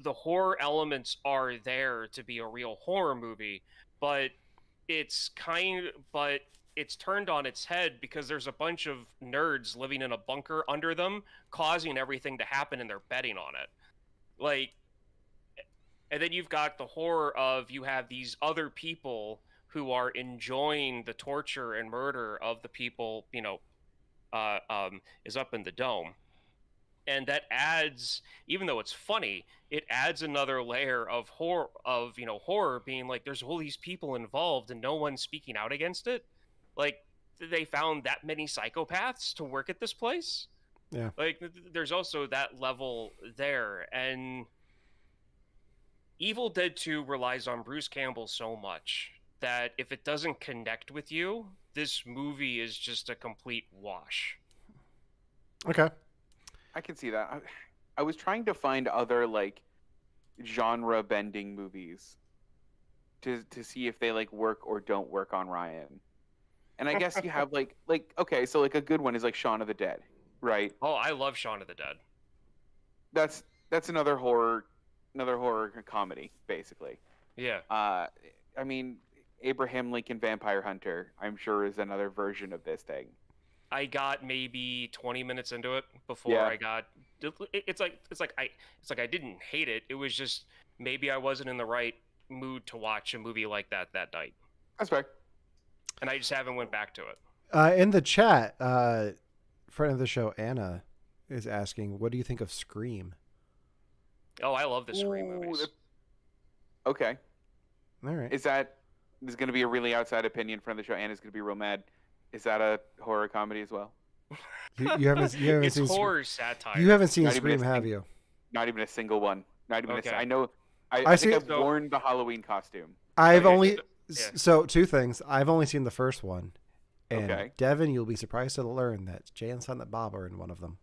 Speaker 3: The horror elements are there to be a real horror movie, but it's turned on its head because there's a bunch of nerds living in a bunker under them, causing everything to happen, and they're betting on it. Like, and then you've got the horror of you have these other people who are enjoying the torture and murder of the people, is up in the dome. And that adds, even though it's funny, it adds another layer of horror being like, there's all these people involved and no one's speaking out against it. Like, they found that many psychopaths to work at this place.
Speaker 1: Yeah.
Speaker 3: Like, there's also that level there. And Evil Dead 2 relies on Bruce Campbell so much that if it doesn't connect with you, this movie is just a complete wash.
Speaker 1: Okay.
Speaker 2: I can see that. I was trying to find other like genre bending movies to see if they like work or don't work on Ryan. And I guess you have like okay, so like a good one is like Shaun of the Dead, right?
Speaker 3: Oh, I love Shaun of the Dead.
Speaker 2: That's another horror comedy basically.
Speaker 3: Yeah.
Speaker 2: I mean, Abraham Lincoln Vampire Hunter, I'm sure, is another version of this thing.
Speaker 3: I got maybe 20 minutes into it before
Speaker 2: Yeah.
Speaker 3: I got. It's like I didn't hate it. It was just maybe I wasn't in the right mood to watch a movie like that night,
Speaker 2: That's fair.
Speaker 3: and I just haven't went back to it.
Speaker 1: In the chat, friend of the show Anna is asking, "What do you think of Scream?"
Speaker 3: Oh, I love the Scream
Speaker 2: Ooh,
Speaker 3: movies.
Speaker 2: Okay.
Speaker 1: All right.
Speaker 2: This is going to be a really outside opinion. Friend of the show, Anna's going to be real mad. Is that a horror comedy as well?
Speaker 1: You haven't
Speaker 3: It's
Speaker 1: seen
Speaker 3: horror satire.
Speaker 1: You haven't seen
Speaker 2: Not even
Speaker 1: Scream,
Speaker 2: a
Speaker 1: have
Speaker 2: thing.
Speaker 1: you?
Speaker 2: Not even a single one. Not even
Speaker 3: Okay.
Speaker 2: I know.
Speaker 1: I
Speaker 2: I
Speaker 1: see-
Speaker 2: think I've worn the Halloween costume.
Speaker 1: I've
Speaker 3: Okay,
Speaker 1: only
Speaker 3: yeah.
Speaker 1: so two things. I've only seen the first one, and
Speaker 2: Okay.
Speaker 1: Devon, you'll be surprised to learn that Jay and Silent Bob are in one of them.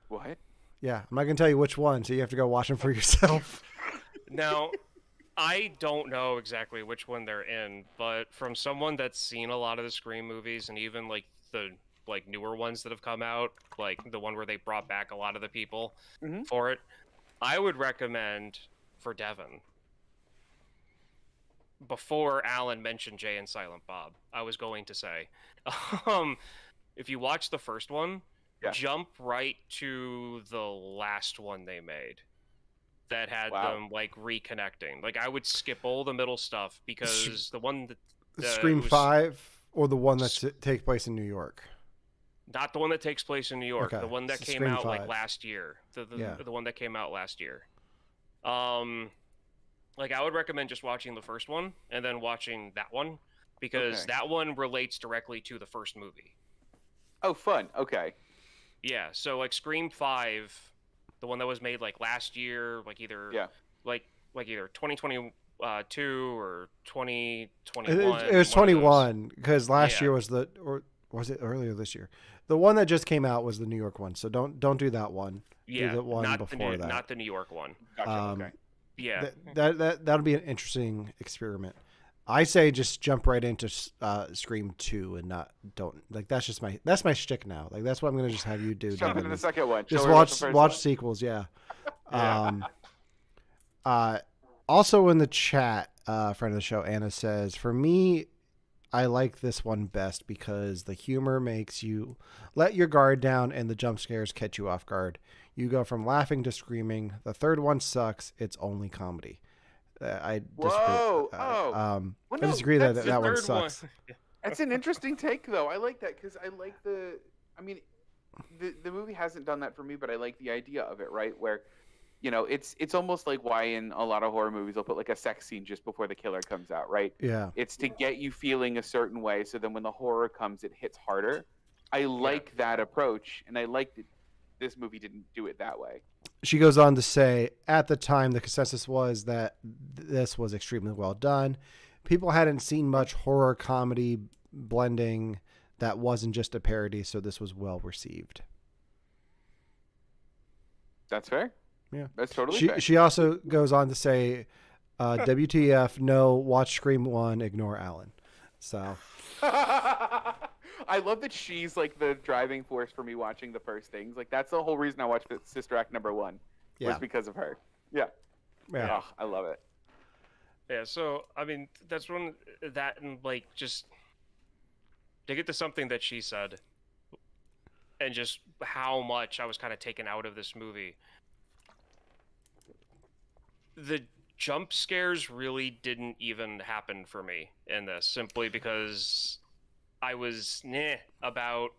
Speaker 2: What?
Speaker 1: Yeah, I'm not gonna tell you which one, so you have to go watch them for yourself.
Speaker 3: Now, I don't know exactly which one they're in, but from someone that's seen a lot of the Scream movies and even like the newer ones that have come out, like the one where they brought back a lot of the people
Speaker 2: Mhm.
Speaker 3: for it, I would recommend for Devon. Before Alan mentioned Jay and Silent Bob, I was going to say, if you watch the first one,
Speaker 2: Yeah.
Speaker 3: jump right to the last one they made that had
Speaker 2: Wow.
Speaker 3: them like reconnecting. Like, I would skip all the middle stuff because the one that
Speaker 1: Scream
Speaker 3: was
Speaker 1: 5 or the one that takes place in New York.
Speaker 3: not the one that takes place in New York,
Speaker 1: Okay,
Speaker 3: the one that
Speaker 1: so
Speaker 3: came
Speaker 1: Scream
Speaker 3: out
Speaker 1: 5.
Speaker 3: like last year,
Speaker 1: Yeah.
Speaker 3: the one that came out last year. Like, I would recommend just watching the first one and then watching that one because
Speaker 2: Okay.
Speaker 3: that one relates directly to the first movie.
Speaker 2: Oh, fun. Okay.
Speaker 3: Yeah, so like Scream 5, the one that was made like last year, like either
Speaker 2: Yeah.
Speaker 3: like either 2022 or 2021.
Speaker 1: It was
Speaker 3: one of those.
Speaker 1: 21 because last
Speaker 3: Yeah.
Speaker 1: year was or was it earlier this year? The one that just came out was the New York one, so don't do that one.
Speaker 3: Yeah,
Speaker 1: the one
Speaker 3: not
Speaker 1: before that.
Speaker 3: not the New York one.
Speaker 2: Gotcha.
Speaker 1: Um,
Speaker 2: Okay.
Speaker 3: Yeah.
Speaker 1: That'll be an interesting experiment. I say just jump right into Scream 2 and don't like that's my shtick now. Like that's what I'm gonna just have you do.
Speaker 2: Jump
Speaker 1: Devin,
Speaker 2: into the
Speaker 1: is
Speaker 2: second one.
Speaker 1: just
Speaker 2: Show her what the first
Speaker 1: watch
Speaker 2: one-
Speaker 1: sequels. Yeah.
Speaker 2: Yeah.
Speaker 1: Also in the chat, friend of the show Anna says, for me, I like this one best because the humor makes you let your guard down and the jump scares catch you off guard. You go from laughing to screaming. The third one sucks. It's only comedy. I disagree.
Speaker 2: Whoa!
Speaker 1: I
Speaker 2: Well,
Speaker 1: I
Speaker 2: no,
Speaker 1: disagree that
Speaker 2: that's
Speaker 1: that
Speaker 3: The
Speaker 1: one
Speaker 3: third
Speaker 1: sucks.
Speaker 2: That's an interesting take, though. I like that because I like the. I mean, the movie hasn't done that for me, but I like the idea of it, right? Where, it's almost like why in a lot of horror movies they'll put like a sex scene just before the killer comes out, right?
Speaker 1: Yeah.
Speaker 2: It's to get you feeling a certain way, so then when the horror comes, it hits harder. I like that approach, and I liked it. This movie didn't do it that way.
Speaker 1: She goes on to say, at the time, the consensus was that this was extremely well done. People hadn't seen much horror comedy blending that wasn't just a parody, so this was well received.
Speaker 2: That's fair.
Speaker 1: Yeah,
Speaker 2: that's totally fair.
Speaker 1: She also goes on to say, WTF, no, watch Scream 1, ignore Alan. So...
Speaker 2: I love that she's like the driving force for me watching the first things. Like that's the whole reason I watched Sister Act #1 was because of her. Yeah. Oh, I love it.
Speaker 3: Yeah. So I mean, that's one that and like just to get to something that she said, and just how much I was kind of taken out of this movie. The jump scares really didn't even happen for me in this, simply because I was about,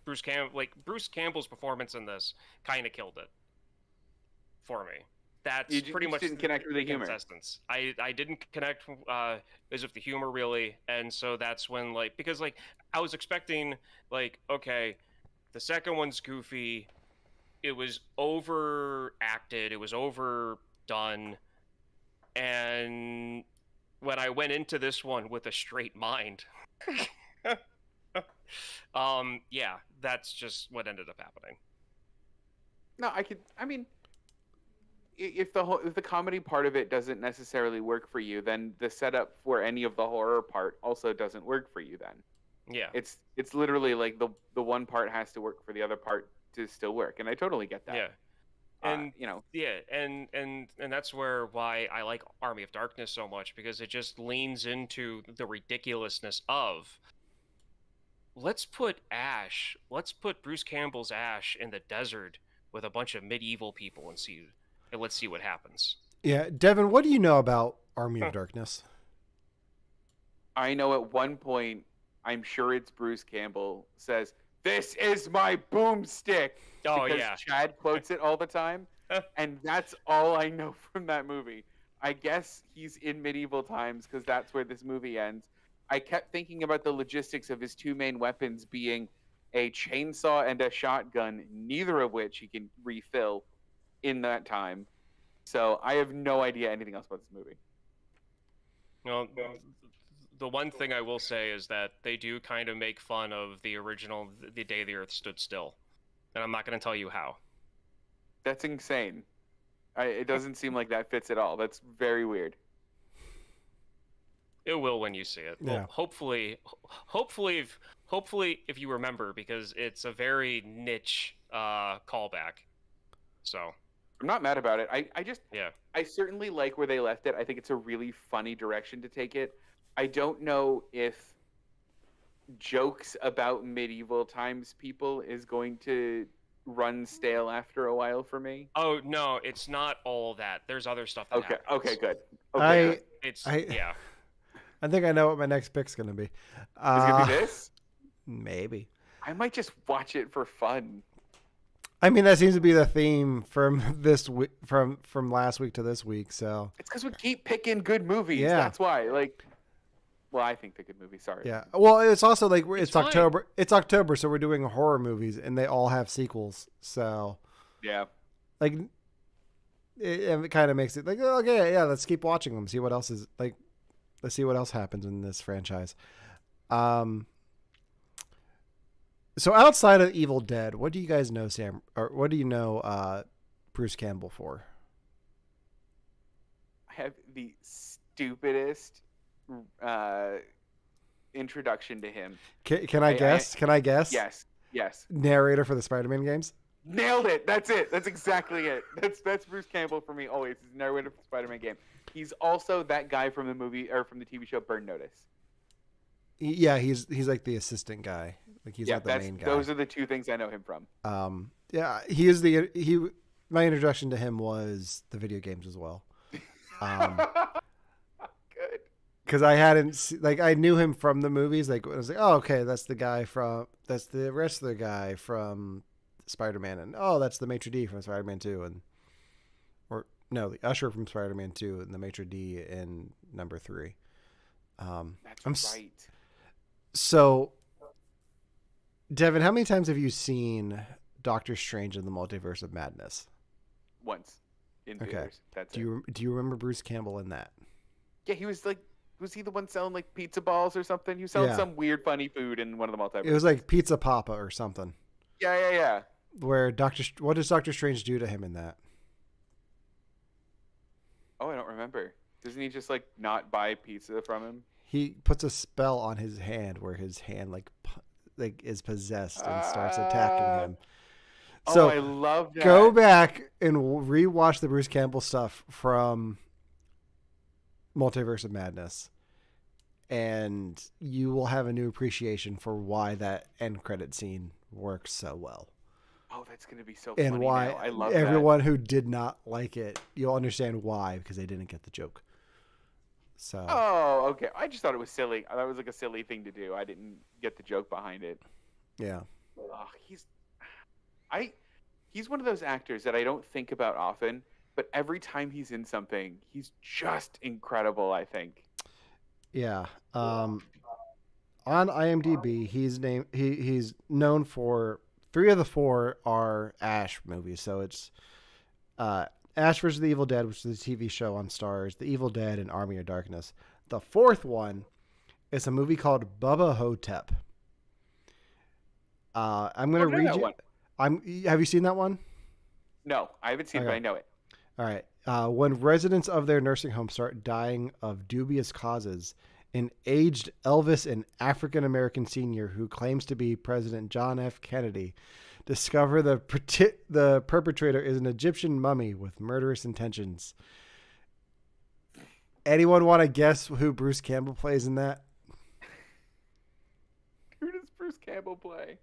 Speaker 3: Bruce Campbell's performance in this kind of killed it for me. That's pretty much
Speaker 2: didn't connect with the humor.
Speaker 3: I didn't connect as with the humor really, and so that's when because I was expecting okay, the second one's goofy, it was overacted, it was overdone, and when I went into this one with a straight mind. Yeah, that's just what ended up happening.
Speaker 2: No, if the comedy part of it doesn't necessarily work for you, then the setup for any of the horror part also doesn't work for you then.
Speaker 3: Yeah.
Speaker 2: It's literally like the one part has to work for the other part to still work, and I totally get that.
Speaker 3: Yeah. And and that's why I like Army of Darkness so much, because it just leans into the ridiculousness of let's put Bruce Campbell's Ash in the desert with a bunch of medieval people and let's see what happens.
Speaker 1: Yeah, Devon, what do you know about Army of Darkness?
Speaker 2: I know at one point, I'm sure it's Bruce Campbell says, "This is my boomstick."
Speaker 3: Oh,
Speaker 2: because
Speaker 3: yeah.
Speaker 2: Chad quotes it all the time, and that's all I know from that movie. I guess he's in medieval times because that's where this movie ends. I kept thinking about the logistics of his two main weapons being a chainsaw and a shotgun, neither of which he can refill in that time. So I have no idea anything else about this movie.
Speaker 3: Well, the one thing I will say is that they do kind of make fun of the original The Day the Earth Stood Still. And I'm not going to tell you how.
Speaker 2: That's insane. It doesn't seem like that fits at all. That's very weird.
Speaker 3: It will when you see it.
Speaker 1: Yeah.
Speaker 3: Well, hopefully, if you remember, because it's a very niche callback. So
Speaker 2: I'm not mad about it. I certainly like where they left it. I think it's a really funny direction to take it. I don't know if jokes about medieval times people is going to run stale after a while for me.
Speaker 3: Oh no, it's not all that. There's other stuff that happens.
Speaker 2: Okay, good.
Speaker 1: Okay,
Speaker 3: yeah.
Speaker 1: I think I know what my next pick's going to be.
Speaker 2: Is it going to be this?
Speaker 1: Maybe.
Speaker 2: I might just watch it for fun.
Speaker 1: I mean, that seems to be the theme from this week, from last week to this week. So
Speaker 2: it's because we keep picking good movies.
Speaker 1: Yeah.
Speaker 2: That's why. Well, I think the good movie. Sorry.
Speaker 1: Yeah. Well, it's also it's
Speaker 3: fine.
Speaker 1: October. It's October, so we're doing horror movies, and they all have sequels. So
Speaker 2: yeah,
Speaker 1: it kind of makes it okay, yeah, let's keep watching them. See what else is let's see what else happens in this franchise. So outside of Evil Dead, what do you guys know, Sam? Or what do you know Bruce Campbell for?
Speaker 2: I have the stupidest introduction to him.
Speaker 1: Can I guess? Can I guess?
Speaker 2: Yes.
Speaker 1: Narrator for the Spider-Man games?
Speaker 2: Nailed it. That's it. That's exactly it. That's Bruce Campbell for me always. He's narrator for the Spider-Man game. He's also that guy from the movie or from the TV show Burn Notice.
Speaker 1: Yeah, he's like the assistant guy. He's not the main guy.
Speaker 2: Those are the two things I know him from.
Speaker 1: Yeah, he is he. My introduction to him was the video games as well.
Speaker 2: Good.
Speaker 1: because I hadn't like I knew him from the movies. Like I was like, oh, okay, that's the wrestler guy from Spider-Man, and oh, that's the maitre d from Spider-Man 2, and or no, the usher from Spider-Man 2, and the maitre d in number 3.
Speaker 2: That's right.
Speaker 1: So, Devin, how many times have you seen Doctor Strange in the Multiverse of Madness?
Speaker 2: Once in
Speaker 1: Okay.
Speaker 2: theaters. That's
Speaker 1: Do you remember Bruce Campbell in that?
Speaker 2: Yeah, he was like, was he the one selling like pizza balls or something? He was selling
Speaker 1: Yeah.
Speaker 2: some weird, funny food in one of the multiverses.
Speaker 1: It was like Pizza Papa or something.
Speaker 2: Yeah.
Speaker 1: Where what does Doctor Strange do to him in that?
Speaker 2: Oh, I don't remember. Doesn't he just like not buy pizza from him?
Speaker 1: He puts a spell on his hand where his hand like is possessed and starts attacking him. So
Speaker 2: I love that.
Speaker 1: Go back and rewatch the Bruce Campbell stuff from Multiverse of Madness, and you will have a new appreciation for why that end credit scene works so well.
Speaker 2: Oh, that's gonna be so
Speaker 1: and
Speaker 2: funny
Speaker 1: why
Speaker 2: now. I love
Speaker 1: everyone who did not like it, you'll understand why, because they didn't get the joke. So
Speaker 2: Oh, okay. I just thought it was silly. That was like a silly thing to do. I didn't get the joke behind it.
Speaker 1: yeah.
Speaker 2: Oh, he's one of those actors that I don't think about often, but every time he's in something, he's just incredible, I think.
Speaker 1: Yeah. On IMDb, he's known for 3 of the 4 are Ash movies. So it's Ash vs. the Evil Dead, which is a TV show on Starz, The Evil Dead, and Army of Darkness. The 4th one is a movie called Bubba Hotep. I'm going to read you. Have you seen that one?
Speaker 2: No, I haven't seen it, but I know it.
Speaker 1: All right. When residents of their nursing home start dying of dubious causes, an aged Elvis and African-American senior who claims to be President John F. Kennedy discover the perpetrator is an Egyptian mummy with murderous intentions. Anyone want to guess who Bruce Campbell plays in that?
Speaker 2: Who does Bruce Campbell play?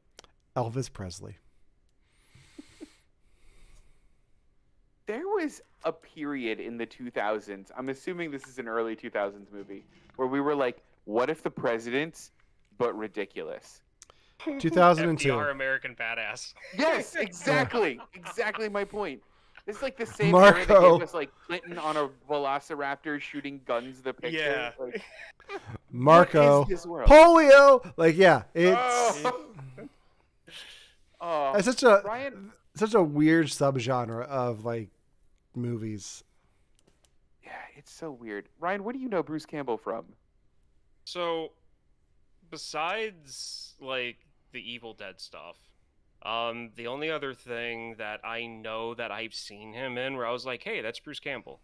Speaker 1: Elvis Presley.
Speaker 2: There was a period in the 2000s, I'm assuming this is an early 2000s movie, where we were like, what if the president's but ridiculous?
Speaker 1: 2002.
Speaker 3: FDR American Badass.
Speaker 2: Yes, exactly. Exactly my point. This is like the same
Speaker 1: Marco.
Speaker 2: era that gave us like Clinton on a velociraptor shooting guns the picture.
Speaker 3: Yeah.
Speaker 2: Like,
Speaker 1: Marco.
Speaker 2: what is this world?
Speaker 1: Polio. Like, yeah, it's
Speaker 2: Oh,
Speaker 1: it's such a weird subgenre of like movies.
Speaker 2: yeah, it's so weird. Ryan, what do you know Bruce Campbell from?
Speaker 3: So, besides like the Evil Dead stuff, the only other thing that I know that I've seen him in where I was like, hey, that's Bruce Campbell,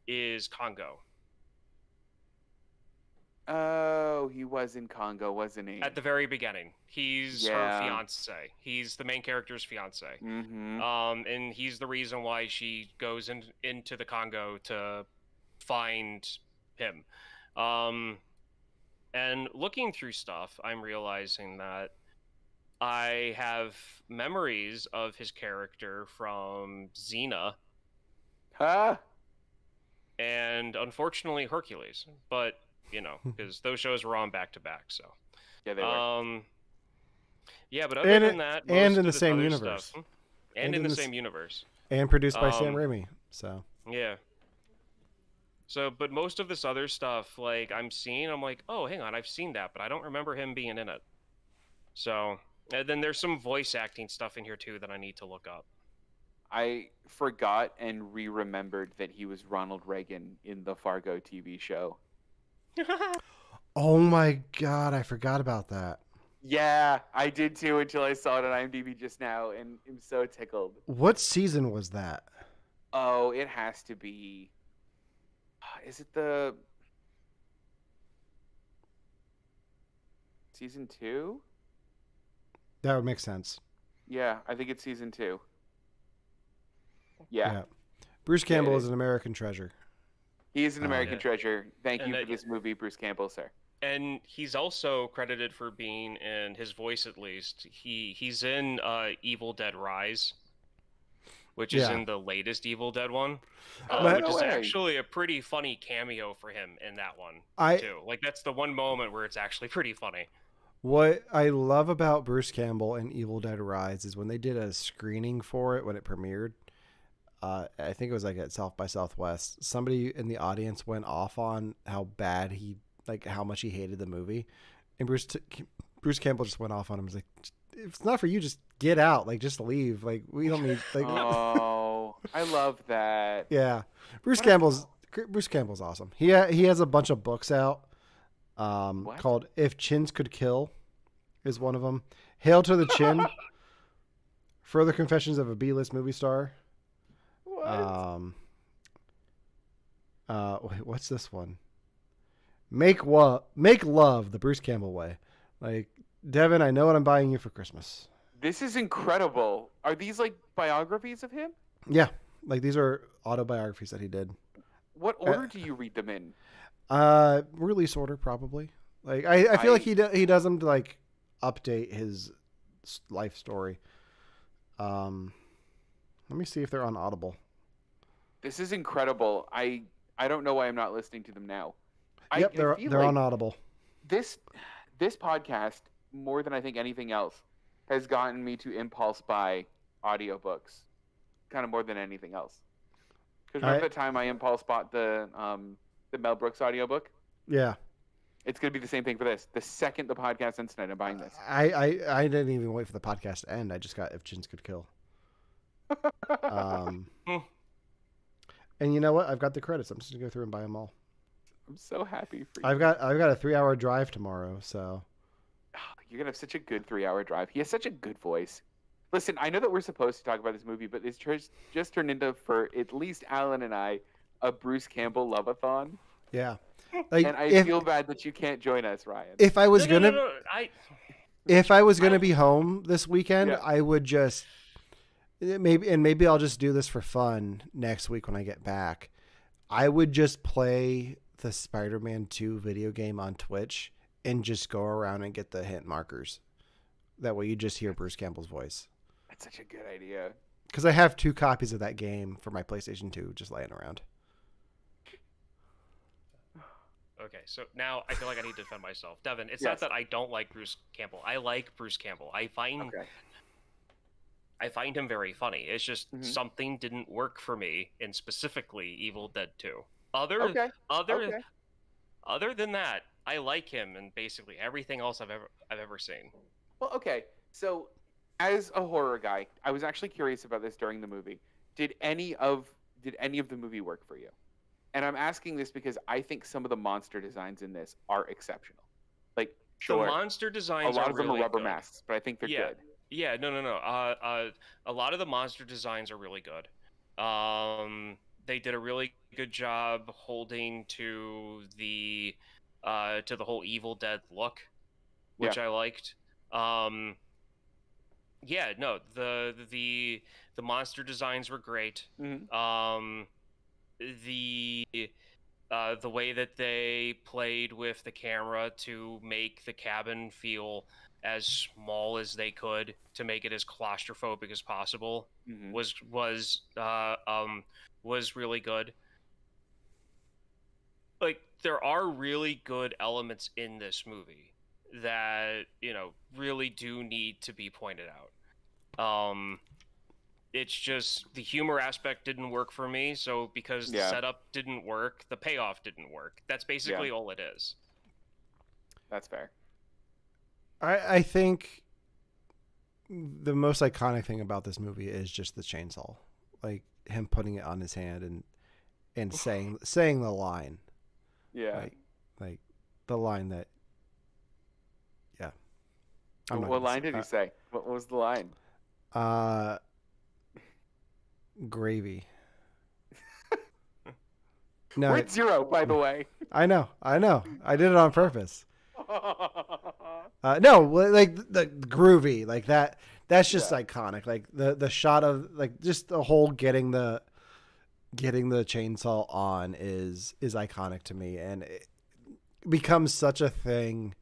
Speaker 3: is Congo.
Speaker 2: Oh, he was in Congo, wasn't he?
Speaker 3: At the very beginning. He's her fiance. He's the main character's fiance.
Speaker 2: Mm-hmm.
Speaker 3: And he's the reason why she goes into the Congo to find him. And looking through stuff, I'm realizing that I have memories of his character from Xena
Speaker 2: Huh?
Speaker 3: and unfortunately Hercules. But, you know, because those shows were on back to back, so.
Speaker 2: Yeah, they were.
Speaker 3: Yeah, but other than that,
Speaker 1: and
Speaker 3: most
Speaker 1: in
Speaker 3: of
Speaker 1: the
Speaker 3: this
Speaker 1: same
Speaker 3: other
Speaker 1: universe.
Speaker 3: stuff, and in the same universe.
Speaker 1: And produced by Sam Raimi. So
Speaker 3: yeah. So, but most of this other stuff, like I'm like, oh, hang on, I've seen that, but I don't remember him being in it. So, and then there's some voice acting stuff in here too that I need to look up.
Speaker 2: I forgot and re-remembered that he was Ronald Reagan in the Fargo TV show.
Speaker 1: oh my god, I forgot about that.
Speaker 2: Yeah, I did too until I saw it on IMDb just now, and I'm so tickled.
Speaker 1: What season was that?
Speaker 2: Oh, it has to be. Is it the season 2?
Speaker 1: That would make sense.
Speaker 2: Yeah, I think it's season 2. Yeah.
Speaker 1: Bruce Campbell
Speaker 2: Yeah,
Speaker 1: is an American treasure.
Speaker 2: He is an American
Speaker 3: yeah.
Speaker 2: treasure. Thank
Speaker 3: And
Speaker 2: you for this movie, Bruce Campbell, sir.
Speaker 3: And he's also credited for being, in his voice at least, he's in Evil Dead Rise. which is
Speaker 1: Yeah.
Speaker 3: in the latest Evil Dead one,
Speaker 1: But-
Speaker 3: which is
Speaker 2: way.
Speaker 3: actually a pretty funny cameo for him in that one too. Like that's the one moment where it's actually pretty funny.
Speaker 1: What I love about Bruce Campbell and Evil Dead Rise is when they did a screening for it when it premiered. I think it was like at South by Southwest. Somebody in the audience went off on how bad how much he hated the movie, and Bruce Campbell just went off on him. He was like, "If it's not for you, just get out. Like, just leave. Like, we don't need." Like,
Speaker 2: Oh, I love that.
Speaker 1: yeah, Bruce
Speaker 2: What a-
Speaker 1: Campbell's awesome. He has a bunch of books out.
Speaker 2: What?
Speaker 1: Called "If Chins Could Kill," is one of them. "Hail to the Chin," "Further Confessions of a B-List Movie Star."
Speaker 2: What?
Speaker 1: Wait, what's this one? Make Love the Bruce Campbell Way. Like, Devon, I know what I'm buying you for Christmas.
Speaker 2: This is incredible. Are these like biographies of him?
Speaker 1: Yeah, like these are autobiographies that he did.
Speaker 2: What order do you read them in?
Speaker 1: Release order probably. Like I feel like he does them to like update his life story. Let me see if they're on Audible.
Speaker 2: This is incredible. I don't know why I'm not listening to them now.
Speaker 1: Yep,
Speaker 2: I
Speaker 1: they're
Speaker 2: feel
Speaker 1: on
Speaker 2: like
Speaker 1: Audible.
Speaker 2: this podcast, more than I think anything else, has gotten me to impulse buy audiobooks, kind of more than anything else. Because remember the time I impulse bought the Mel Brooks audiobook?
Speaker 1: Yeah.
Speaker 2: It's going to be the same thing for this. The second the podcast ends tonight, I'm buying this.
Speaker 1: I didn't even wait for the podcast to end. I just got If Chins Could Kill. And you know what? I've got the credits. I'm just gonna go through and buy them all.
Speaker 2: I'm so happy for you.
Speaker 1: I've got a 3-hour drive tomorrow, so
Speaker 2: You're going to have such a good 3-hour drive. He has such a good voice. Listen, I know that we're supposed to talk about this movie, but it's just turned into, for at least Alan and I, a Bruce Campbell love-a-thon.
Speaker 1: yeah. Like,
Speaker 2: And I feel bad that you can't join us, Ryan.
Speaker 1: if I was gonna if I was
Speaker 3: I-
Speaker 1: gonna be home this weekend,
Speaker 2: Yeah.
Speaker 1: I would just maybe I'll just do this for fun next week when I get back. I would just play the Spider-Man 2 video game on Twitch and just go around and get the hint markers. That way you just hear Bruce Campbell's voice.
Speaker 2: That's such a good idea.
Speaker 1: Because I have 2 copies of that game for my PlayStation 2 just laying around.
Speaker 3: Okay, so now I feel like I need to defend myself. Devin, it's
Speaker 2: Yes.
Speaker 3: not that I don't like Bruce Campbell. I like Bruce Campbell. I find him very funny. It's just
Speaker 2: Mhm.
Speaker 3: something didn't work for me in specifically Evil Dead 2. Other
Speaker 2: Okay.
Speaker 3: than that, I like him in basically everything else I've ever seen.
Speaker 2: Well, okay. So, as a horror guy, I was actually curious about this during the movie. Did any of the movie work for you? And I'm asking this because I think some of the monster designs in this are exceptional. Like, sure,
Speaker 3: The monster
Speaker 2: a
Speaker 3: designs
Speaker 2: lot
Speaker 3: are
Speaker 2: of them
Speaker 3: really
Speaker 2: are rubber
Speaker 3: good.
Speaker 2: masks, but I think they're
Speaker 3: Yeah.
Speaker 2: good.
Speaker 3: Yeah, no. A lot of the monster designs are really good. They did a really good job holding to the whole Evil Dead look, which I liked. Yeah, no, the monster designs were great.
Speaker 2: Mhm.
Speaker 3: The way that they played with the camera to make the cabin feel as small as they could to make it as claustrophobic as possible
Speaker 2: Mhm.
Speaker 3: was really good. Like, there are really good elements in this movie that, really do need to be pointed out. It's just the humor aspect didn't work for me, so because the setup didn't work, the payoff didn't work. That's basically all it is.
Speaker 2: That's fair.
Speaker 1: I think the most iconic thing about this movie is just the chainsaw, like him putting it on his hand and saying the line,
Speaker 2: Yeah.
Speaker 1: like the line that, yeah.
Speaker 2: What line did he say? What was the line?
Speaker 1: Gravy. No,
Speaker 2: We're at 0, by the way.
Speaker 1: I know. I did it on purpose. No, like the groovy, like that. That's just iconic. Like the shot of like just the whole getting the chainsaw on is iconic to me, and it becomes such a thing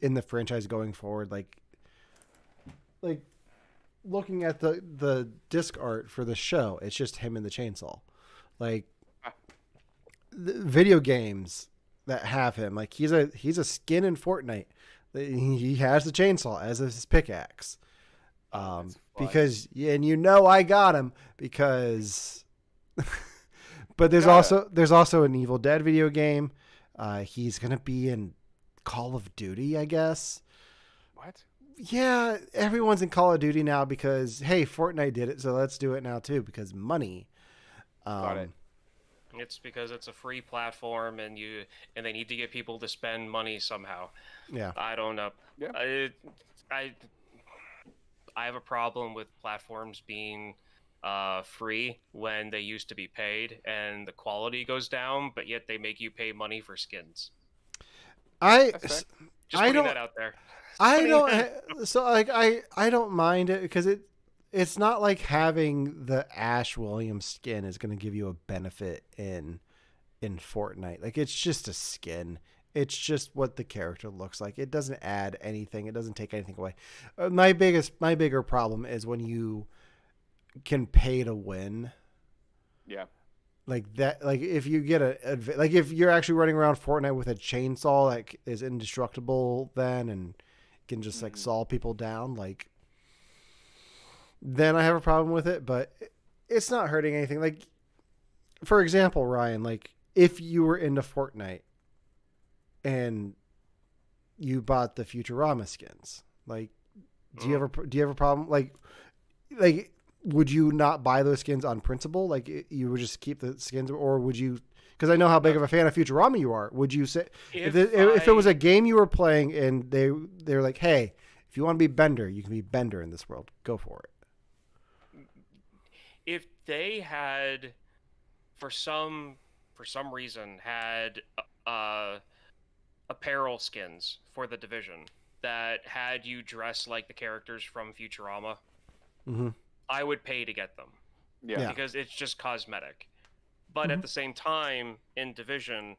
Speaker 1: in the franchise going forward. Like looking at the disc art for the show, it's just him and the chainsaw. Like the video games that have him, like he's a skin in Fortnite. He has the chainsaw as his pickaxe. Because I got him because but there's also an Evil Dead video game. He's gonna be in Call of Duty, I guess.
Speaker 2: What?
Speaker 1: Yeah, everyone's in Call of Duty now because hey, Fortnite did it, so let's do it now too because money.
Speaker 2: Got it.
Speaker 3: It's because it's a free platform and they need to get people to spend money somehow.
Speaker 1: Yeah.
Speaker 3: I don't know.
Speaker 2: Yeah.
Speaker 3: I have a problem with platforms being free when they used to be paid and the quality goes down, but yet they make you pay money for skins. Just putting that out there.
Speaker 1: I don't. So like I don't mind it because it's not like having the Ash Williams skin is going to give you a benefit in Fortnite. Like it's just a skin. It's just what the character looks like. It doesn't add anything. It doesn't take anything away. My bigger problem is when you can pay to win.
Speaker 2: Yeah.
Speaker 1: Like that. Like if you get like if you're actually running around Fortnite with a chainsaw that is indestructible, then and can just like saw people down, like then I have a problem with it. But it's not hurting anything. Like for example, Ryan, like if you were into Fortnite and you bought the Futurama skins, like, do you have a problem? Like, would you not buy those skins on principle? Like, you would just keep the skins, or would you? Because I know how big of a fan of Futurama you are. Would you say if it was a game you were playing and they're like, hey, if you want to be Bender, you can be Bender in this world. Go for it.
Speaker 3: If they had, for some reason, had apparel skins for the Division that had you dress like the characters from Futurama, I would pay to get them.
Speaker 2: Yeah.
Speaker 3: Because it's just cosmetic. But at the same time, in Division,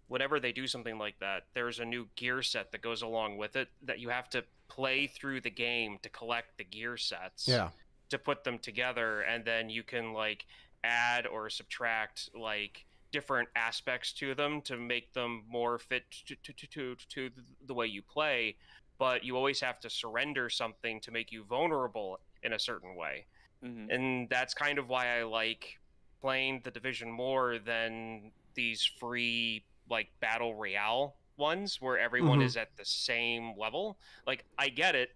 Speaker 3: whenever they do something like that, there's a new gear set that goes along with it that you have to play through the game to collect the gear sets.
Speaker 1: Yeah.
Speaker 3: To put them together, and then you can like add or subtract like different aspects to them to make them more fit to the way you play, but you always have to surrender something to make you vulnerable in a certain way. And that's kind of why I like playing the Division more than these free like battle royale ones where everyone is at the same level. Like I get it,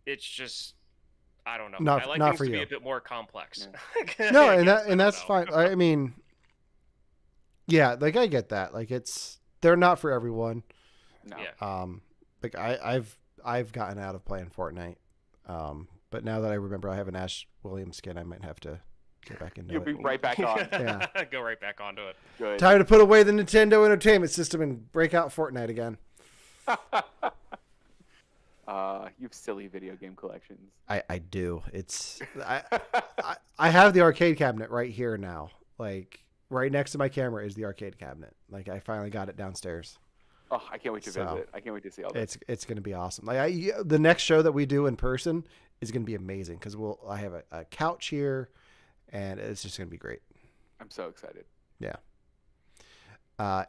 Speaker 3: it's just I don't know. I like things to be a bit more complex.
Speaker 1: Yeah. No, and that's fine. I mean, yeah, like I get that. Like they're not for everyone.
Speaker 2: No.
Speaker 3: Yeah.
Speaker 1: Like I've gotten out of playing Fortnite. But now that I remember I have an Ash Williams skin, I might have to get back into it.
Speaker 2: You'll be right back on.
Speaker 1: Yeah.
Speaker 3: Go right back onto it.
Speaker 2: Good.
Speaker 1: Time to put away the Nintendo Entertainment System and break out Fortnite again.
Speaker 2: You have silly video game collections.
Speaker 1: I do. It's I have the arcade cabinet right here now. Like right next to my camera is the arcade cabinet. Like I finally got it downstairs.
Speaker 2: Oh, I can't wait to visit. I can't wait to see all this.
Speaker 1: It's going to be awesome. Like the next show that we do in person is going to be amazing because I have a couch here, and it's just going to be great.
Speaker 2: I'm so excited.
Speaker 1: Yeah.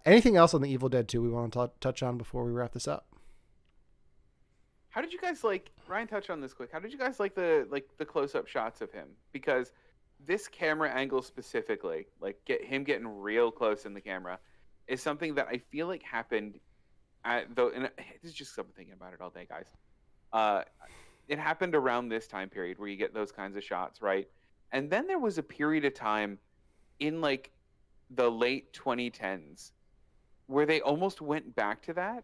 Speaker 1: Anything else on the Evil Dead 2 we want to touch on before we wrap this up?
Speaker 2: How did you guys like? Ryan touched on this quick. How did you guys like the close-up shots of him? Because this camera angle specifically, like getting real close in the camera, is something that I feel like happened. And this is just something thinking about it all day, guys. It happened around this time period where you get those kinds of shots, right? And then there was a period of time in like the late 2010s where they almost went back to that,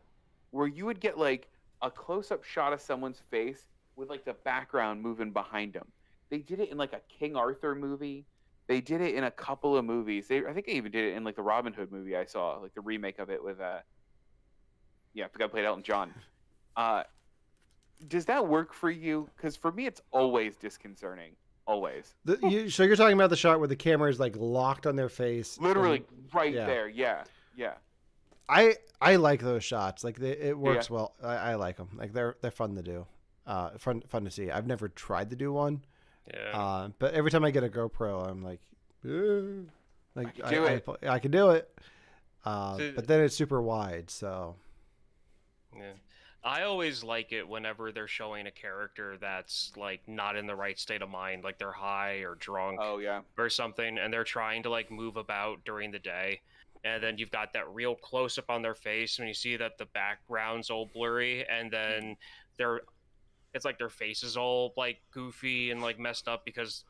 Speaker 2: where you would get like a close-up shot of someone's face with like the background moving behind them. They did it in like a King Arthur movie. They did it in a couple of movies. I think they even did it in like the Robin Hood movie I saw, like the remake of it with the guy who played Elton John. Does that work for you? Because for me, it's always disconcerting. Always.
Speaker 1: So you're talking about the shot where the camera is like locked on their face,
Speaker 2: literally there. Yeah.
Speaker 1: I like those shots. Like it works well. I like them. Like they're fun to do. fun to see. I've never tried to do one.
Speaker 3: Yeah.
Speaker 1: But every time I get a GoPro, I'm like, like I can do it. But then it's super wide, so.
Speaker 3: Yeah. I always like it whenever they're showing a character that's like not in the right state of mind, like they're high or drunk or something, and they're trying to like move about during the day. And then you've got that real close up on their face when you see that the background's all blurry, and then it's like their face is all like goofy and like messed up because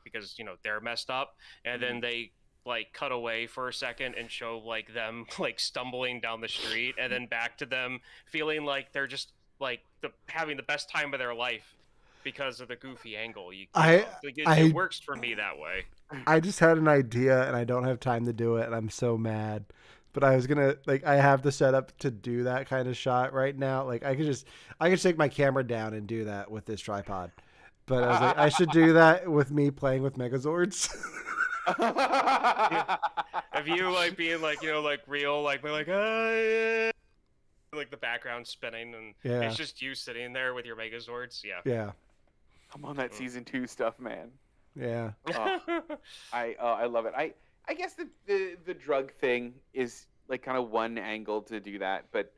Speaker 3: they're messed up, and then they like cut away for a second and show like them like stumbling down the street, and then back to them feeling like they're just like having the best time of their life because of the goofy angle. It works for me that way.
Speaker 1: I just had an idea and I don't have time to do it, and I'm so mad. But I was gonna I have the setup to do that kind of shot right now. Like I could take my camera down and do that with this tripod. But I was like, I should do that with me playing with Megazords.
Speaker 3: Have you like being like like real like yeah. Like the background spinning, and it's just you sitting there with your Megazords.
Speaker 1: Yeah.
Speaker 2: I'm on that season 2 stuff, man.
Speaker 1: Yeah.
Speaker 2: I love it. I guess the drug thing is like kind of one angle to do that, but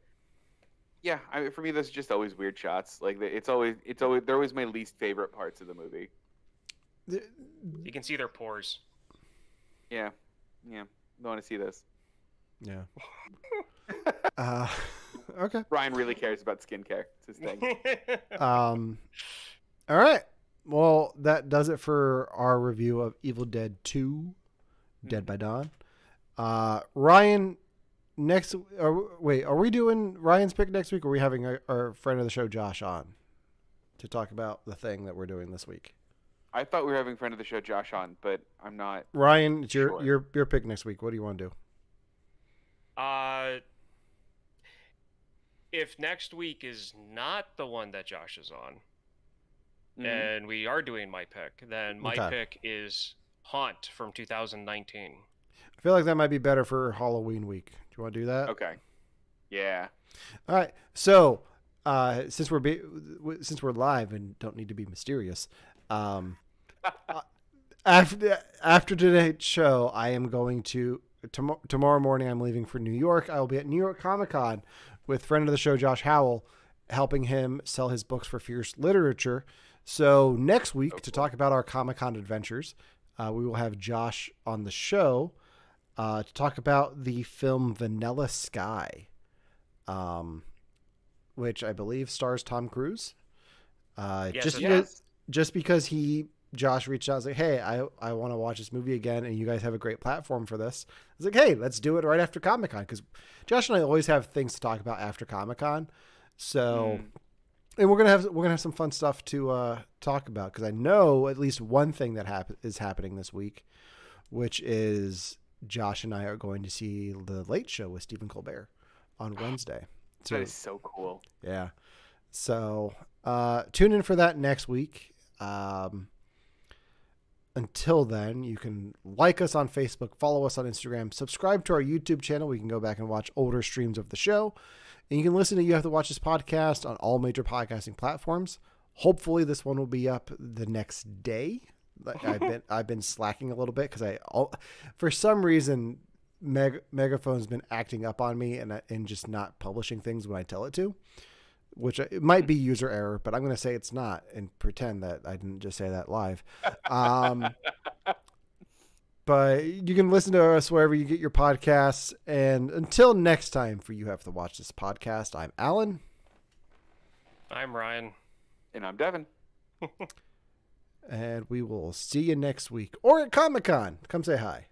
Speaker 2: yeah, for me, those are just always weird shots. Like they're always my least favorite parts of the movie.
Speaker 3: You can see their pores.
Speaker 2: Yeah. Don't want to see this.
Speaker 1: Yeah. Okay.
Speaker 2: Brian really cares about skincare. It's his thing.
Speaker 1: All right. Well, that does it for our review of Evil Dead 2, Dead by Dawn. Ryan, are we doing Ryan's pick next week, or are we having our friend of the show, Josh, on to talk about the thing that we're doing this week?
Speaker 2: I thought we were having friend of the show, Josh, on, but I'm not.
Speaker 1: Ryan, it's
Speaker 2: sure.
Speaker 1: your pick next week. What do you want to do?
Speaker 3: If next week is not the one that Josh is on, and we are doing my pick, then my pick is Haunt from 2019.
Speaker 1: I feel like that might be better for Halloween week. Do you want to do that?
Speaker 2: Okay. Yeah.
Speaker 1: All right. So, since we're live and don't need to be mysterious, after today's show, I am going to tomorrow morning. I'm leaving for New York. I will be at New York Comic Con with friend of the show Josh Howell, helping him sell his books for Fierce Literature. So next week, to talk about our Comic Con adventures, we will have Josh on the show to talk about the film Vanilla Sky, which I believe stars Tom Cruise. Just because Josh reached out and was like, hey, I want to watch this movie again, and you guys have a great platform for this. I was like, hey, let's do it right after Comic-Con, because Josh and I always have things to talk about after Comic-Con. So, and we're gonna have some fun stuff to talk about, because I know at least one thing that is happening this week, which is Josh and I are going to see The Late Show with Stephen Colbert on Wednesday. So,
Speaker 2: that is so cool.
Speaker 1: Yeah. So tune in for that next week. Until then, you can like us on Facebook, follow us on Instagram, subscribe to our YouTube channel. We can go back and watch older streams of the show. And you can listen to You Have to Watch This podcast on all major podcasting platforms. Hopefully this one will be up the next day. I've been slacking a little bit because for some reason Megaphone's been acting up on me and just not publishing things when I tell it to, which it might be user error, but I'm going to say it's not and pretend that I didn't just say that live. But you can listen to us wherever you get your podcasts. And until next time for You Have to Watch This podcast, I'm Alan.
Speaker 3: I'm Ryan.
Speaker 2: And I'm Devon.
Speaker 1: And we will see you next week or at Comic-Con. Come say hi.